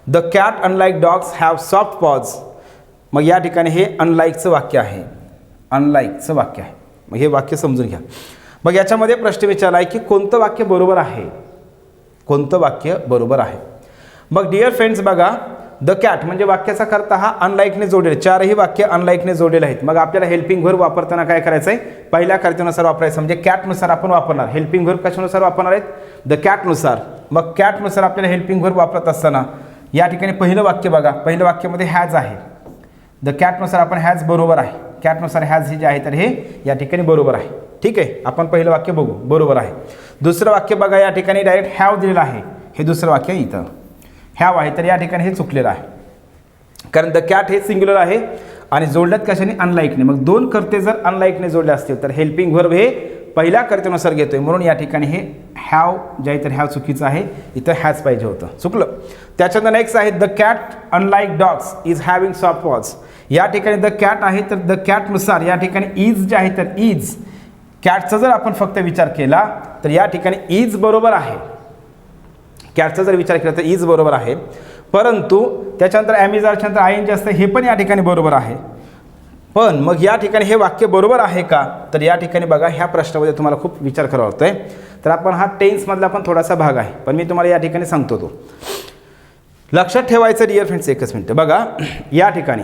Speaker 1: The cat unlike dogs have soft pause. मग या ठिकाणी हे अनलाईकचं वाक्य आहे, अनलाईकचं वाक्य आहे. मग हे वाक्य समजून घ्या. मग याच्यामध्ये प्रश्न विचारला आहे की कोणतं वाक्य बरोबर आहे, कोणतं वाक्य बरोबर आहे. मग डिअर फ्रेंड्स बघा, द कॅट म्हणजे वाक्याचा कर्ता हा अनलाईकने जोडलेले, चारही वाक्य अनलाईकने जोडलेले आहेत. मग आपल्याला हेल्पिंग व्हर्ब वापरताना काय करायचं आहे, पहिल्या कर्त्यानुसार वापरायचं. म्हणजे कॅटनुसार आपण वापरणार. हेल्पिंग व्हर्ब कशानुसार वापरणार आहेत, द कॅटनुसार. मग कॅटनुसार आपल्याला हेल्पिंग व्हर्ब वापरत असताना या ठिकाणी पहिलं वाक्य बघा, पहिलं वाक्यामध्ये हॅज आहे. द कॅटनुसार आपण हॅज बरोबर आहे, कॅटनुसार हॅज ही जे आहे तर हे या ठिकाणी बरोबर आहे. ठीक आहे, आपण पहिलं वाक्य बघू, बरोबर आहे. दुसरं वाक्य बघा, या ठिकाणी डायरेक्ट हॅव दिलेलं आहे, हे दुसरं वाक्य इथं हॅव आहे, तर या ठिकाणी हे चुकलेलं आहे. कारण द कॅट हे सिंग्युलर आहे आणि जोडल्यात कशाने, अनलाईकने. मग दोन कर्ते जर अनलाईकने जोडले असतील तर हेल्पिंग व्हर्ब हे पहिल्या कर्त्यानुसार घेतोय. म्हणून या ठिकाणी हे हॅव जे आहे तर हॅव चुकीचं आहे, इथं हॅज पाहिजे होतं, चुकलं. त्याच्यानंतर नेक्स्ट आहे the cat unlike dogs is having soft pause. या ठिकाणी द कॅट आहे तर द कॅटनुसार या ठिकाणी इज जे आहे तर इज, कॅटचा जर आपण फक्त विचार केला तर या ठिकाणी इज बरोबर आहे. कॅटचा जर विचार केला तर इज बरोबर आहे, परंतु त्याच्यानंतर ॲमिजारच्या नंतर ING असतं, हे पण या ठिकाणी बरोबर आहे. पण मग या ठिकाणी हे वाक्य बरोबर आहे का, तर या ठिकाणी बघा ह्या प्रश्नामध्ये तुम्हाला खूप विचार करावा लागतोय. तर आपण हा टेन्समधला पण थोडासा भाग आहे, पण मी तुम्हाला या ठिकाणी सांगतो. तो लक्षात ठेवायचं डिअर फ्रेंड्स. एकच मिनिट बघा, या ठिकाणी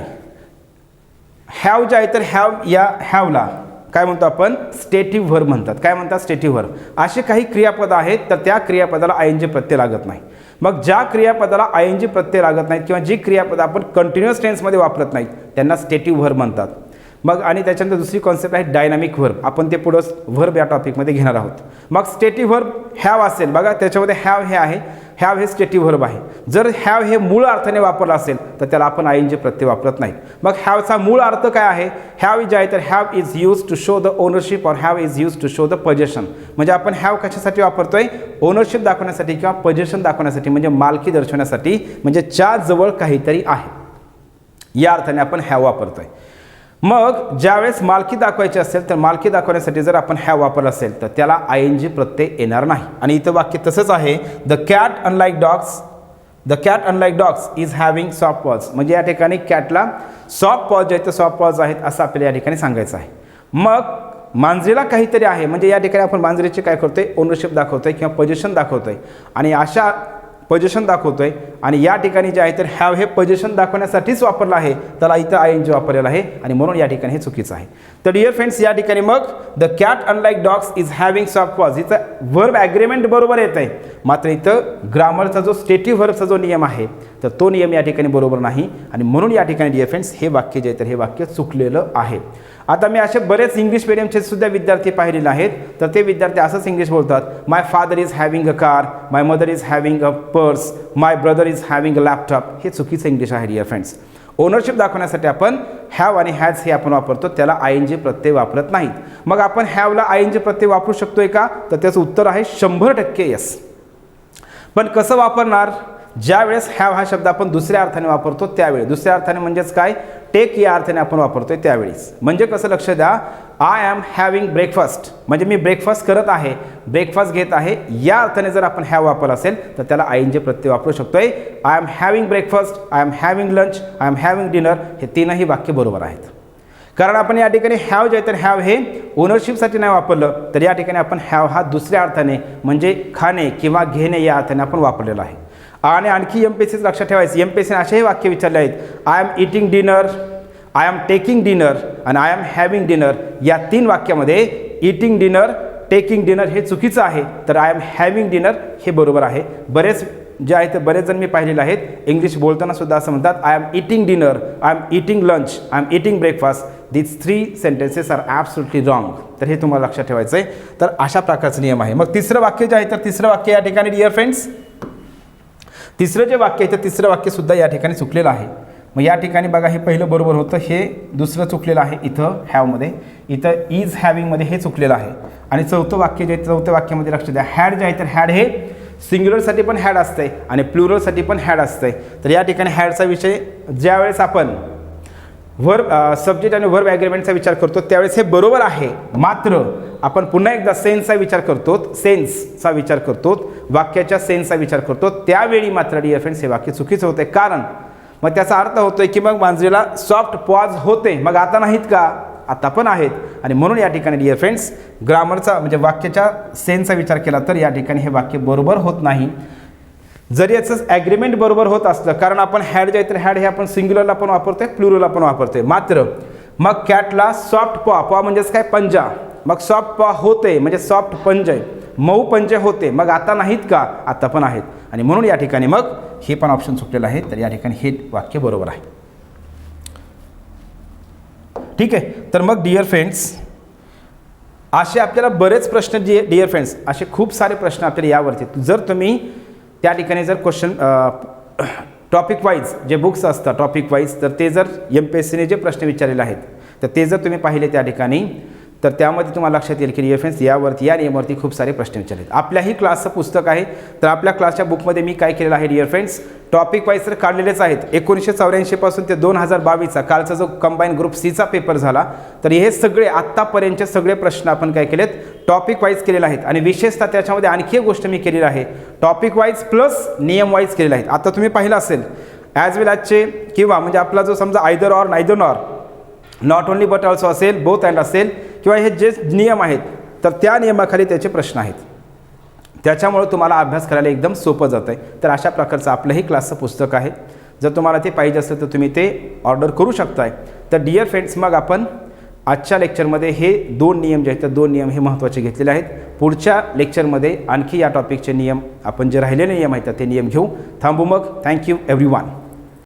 Speaker 1: हॅव जे आहे तर हॅव, या हॅवला काय म्हणतो आपण स्टेटिव्ह व्हर्ब म्हणतात. काय म्हणतात स्टेटिव्ह व्हर्ब. असे काही क्रियापद आहेत तर त्या क्रियापदाला आयएनजी प्रत्यय लागत नाही. मग ज्या क्रियापदाला आयएनजी प्रत्यय लागत नाहीत किंवा जी क्रियापद आपण कंटिन्युअस टेन्समध्ये वापरत नाहीत त्यांना स्टेटिव्ह व्हर्ब म्हणतात. मग आणि त्याच्यानंतर दुसरी कॉन्सेप्ट आहे डायनामिक व्हर्ब. आपण ते पुढं व्हर्ब या टॉपिकमध्ये घेणार आहोत. मग स्टेटिव्ह व्हर्ब हॅव असेल बघा, त्याच्यामध्ये हॅव हे आहे, हॅव हे स्टेटिव्ह व्हर्ब आहे. जर हॅव हे मूळ अर्थाने वापरला असेल तर त्याला आपण आयएनजी प्रत्यय वापरत नाहीत. मग हॅवचा मूळ अर्थ काय आहे. हॅव जे आहे तर have is use to show the ownership और have is use to show the possession. म्हणजे आपण हॅव कशासाठी वापरतोय, ओनरशिप दाखवण्यासाठी किंवा पोजेशन दाखवण्यासाठी, म्हणजे मालकी दर्शवण्यासाठी, म्हणजे च्या जवळ काहीतरी आहे या अर्थाने आपण हॅव वापरतोय. मग ज्यावेळेस मालकी दाखवायची असेल तर मालकी दाखवण्यासाठी जर आपण हॅव वापरला असेल तर त्याला आयएनजी प्रत्यय येणार नाही. आणि इथं वाक्य तसंच आहे, the cat unlike dogs is having soft pause. म्हणजे या ठिकाणी कॅटला सॉफ्ट पॉज आहेत तर सॉफ्ट पॉज आहेत असं आपल्याला या ठिकाणी सांगायचं आहे. मग मांजरीला काहीतरी आहे, म्हणजे या ठिकाणी आपण मांजरीचे काय करतोय, ओनरशिप दाखवतोय किंवा पोझिशन दाखवतोय आणि अशा पोझिशन दाखवतोय. आणि या ठिकाणी जे आहे तर हॅव हे पोझिशन दाखवण्यासाठीच वापरलं आहे, त्याला इथं आयएनजी वापरलेलं आहे आणि म्हणून या ठिकाणी हे चुकीचं आहे. तर डिअर फ्रेंड्स या ठिकाणी मग the cat unlike dogs is having soft pause इथं व्हर्ब ॲग्रीमेंट बरोबर येत आहे, मात्र इथं ग्रामरचा जो स्टेटिव्ह व्हर्बचा जो नियम आहे तर तो नियम या ठिकाणी बरोबर नाही आणि म्हणून या ठिकाणी डिअर फ्रेंड्स हे वाक्य जे आहे तर हे वाक्य चुकलेलं आहे. आता मी असे बरेच इंग्लिश मिडियमचे सुद्धा विद्यार्थी पाहिलेले आहेत तर ते विद्यार्थी असंच इंग्लिश बोलतात, my father is having a car, my mother is having a purse, my brother is having a laptop. हे चुकीचं इंग्लिश आहे डिअर फ्रेंड्स. ओनरशिप दाखवण्यासाठी आपण हॅव आणि हॅज हे आपण वापरतो, त्याला आयएनजी प्रत्यय वापरत नाहीत. मग आपण हॅवला आयएनजी प्रत्यय वापरू शकतोय का, तर त्याचं उत्तर आहे 100% येस. पण कसं वापरणार, ज्या वेळेस हॅव हा शब्द आपण दुसऱ्या अर्थाने वापरतो त्यावेळी. दुसऱ्या अर्थाने म्हणजेच काय, टेक या अर्थाने आपण वापरतोय त्यावेळीच. म्हणजे कसं लक्ष द्या, आय एम हॅव्हिंग ब्रेकफास्ट म्हणजे मी ब्रेकफास्ट करत आहे, ब्रेकफास्ट घेत आहे या अर्थाने जर आपण हॅव वापरला असेल तर त्याला आयएनजी प्रत्यय वापरू शकतोय. I am having breakfast, I am having lunch, I am having dinner हे तीनही वाक्य बरोबर आहेत. कारण आपण या ठिकाणी हॅव जे आहे तर हॅव हे ओनरशिपसाठी नाही वापरलं तर या ठिकाणी आपण हॅव हा दुसऱ्या अर्थाने म्हणजे खाणे किंवा घेणे या अर्थाने आपण वापरलेला आहे. आणि आणखी एमपीएससीच लक्षात ठेवायचं, एमपीएससीने असेही वाक्य विचारले आहेत, I am eating dinner, I am taking dinner आणि आय एम हॅव्हिंग डिनर. या तीन वाक्यामध्ये इटिंग डिनर, टेकिंग डिनर हे चुकीचं आहे तर आय एम हॅव्हिंग डिनर हे बरोबर आहे. बरेच जे आहेत बरेच जण मी पाहिलेले आहेत इंग्लिश बोलताना सुद्धा असं म्हणतात, I am eating dinner, I am eating lunch, I am eating breakfast. These 3 sentences are absolutely wrong. तर हे तुम्हाला लक्षात ठेवायचं आहे. तर अशा प्रकारचा नियम आहे. मग तिसरं वाक्य जे आहे तर तिसरं वाक्य या ठिकाणी डिअर फ्रेंड्स, तिसरं जे वाक्य आहे तर तिसरं वाक्यसुद्धा या ठिकाणी चुकलेलं आहे. मग या ठिकाणी बघा हे पहिलं बरोबर होतं, हे दुसरं चुकलेलं आहे इथं हॅवमध्ये, इथं इज हॅव्हिंगमध्ये हे चुकलेलं आहे. आणि चौथं वाक्य जे आहे चौथ्या वाक्यामध्ये लक्ष द्या, हॅड जे आहे तर हॅड हे सिंग्युलरसाठी पण हॅड असते आणि प्लुरलसाठी पण हॅड असते. तर या ठिकाणी हॅडचा विषय ज्यावेळेस आपण व्हर्ब सब्जेक्ट आणि व्हर्ब ॲग्रीमेंटचा विचार करतो त्यावेळेस हे बरोबर आहे, मात्र आपण पुन्हा एकदा सेन्सचा विचार करतो, सेन्सचा विचार करतो, वाक्याच्या सेन्सचा विचार करतो त्यावेळी मात्र डिअर फ्रेंड्स हे वाक्य चुकीचं होते. कारण मग त्याचा अर्थ होतोय की मग मांजरीला सॉफ्ट पॉज होते, मग आता नाहीत का, आता पण आहेत. आणि म्हणून या ठिकाणी डिअर फ्रेंड्स ग्रामरचा म्हणजे वाक्याच्या सेन्सचा विचार केला तर या ठिकाणी हे वाक्य बरोबर होत नाही. जरी याचं ॲग्रीमेंट बरोबर होत असलं, कारण आपण हॅड जे आहे तर हॅड हे आपण सिंग्युलरला पण वापरतोय, प्लुरलला पण वापरतोय, मात्र मग कॅटला सॉफ्ट पॉ म्हणजेच काय पंजा, मग सॉफ्ट पॉ होते म्हणजे सॉफ्ट पंजे, मऊ पंजे होते, मग आता नाहीत का, आता पण आहेत. आणि म्हणून या ठिकाणी मग हे पण ऑप्शन चुकलेलं आहे. तर या ठिकाणी हे वाक्य बरोबर आहे. ठीक आहे. तर मग डिअर फ्रेंड्स असे आपल्याला बरेच प्रश्न डिअर फ्रेंड्स असे खूप सारे प्रश्न आपल्याला यावरती, जर तुम्ही त्या ठिकाणी जर क्वेश्चन टॉपिक वाईज जे बुक्स असतात टॉपिक वाईज, तर ते जर एमपीएससीने जे प्रश्न विचारलेले आहेत तर ते जर तुम्ही पाहिले त्या ठिकाणी तर त्यामध्ये तुम्हाला लक्षात येईल की डिअर फ्रेंड्स यावरती या नियमावरती खूप सारे प्रश्न विचारले आहेत. आपल्याही क्लासचं पुस्तक आहे, तर आपल्या क्लासच्या बुकमध्ये मी काय केलेलं आहे डिअर फ्रेंड्स, टॉपिक वाईज तर काढलेलेच आहेत. 1984 पासून ते 2022चा कालचा जो कंबाईन ग्रुप सीचा पेपर झाला, तर हे सगळे आत्तापर्यंतचे सगळे प्रश्न आपण काय केलेत टॉपिक वाईज केलेले आहेत. आणि विशेषतः त्याच्यामध्ये आणखी एक गोष्ट मी केलेली आहे, टॉपिक वाईज प्लस नियम वाईज केलेले आहेत. आता तुम्ही पाहिलं असेल ॲज वेल ॲजचे किंवा म्हणजे आपला जो समजा either or neither nor, not only but also असेल, बोथ अँड असेल किंवा हे जे नियम आहेत तर त्या नियमाखाली त्याचे प्रश्न आहेत. त्याच्यामुळे तुम्हाला अभ्यास करायला एकदम सोपं जातं आहे. तर अशा प्रकारचं आपलंही क्लासचं पुस्तक आहे. जर तुम्हाला ते पाहिजे असेल तर तुम्ही ते ऑर्डर करू शकताय. तर डिअर फ्रेंड्स मग आपण आजच्या लेक्चरमध्ये हे 2 नियम जे आहेत, तर 2 नियम हे महत्त्वाचे घेतलेले आहेत. पुढच्या लेक्चरमध्ये आणखी या टॉपिकचे नियम, आपण जे राहिलेले नियम आहेत ते नियम घेऊ. थांबू मग. Thank you everyone.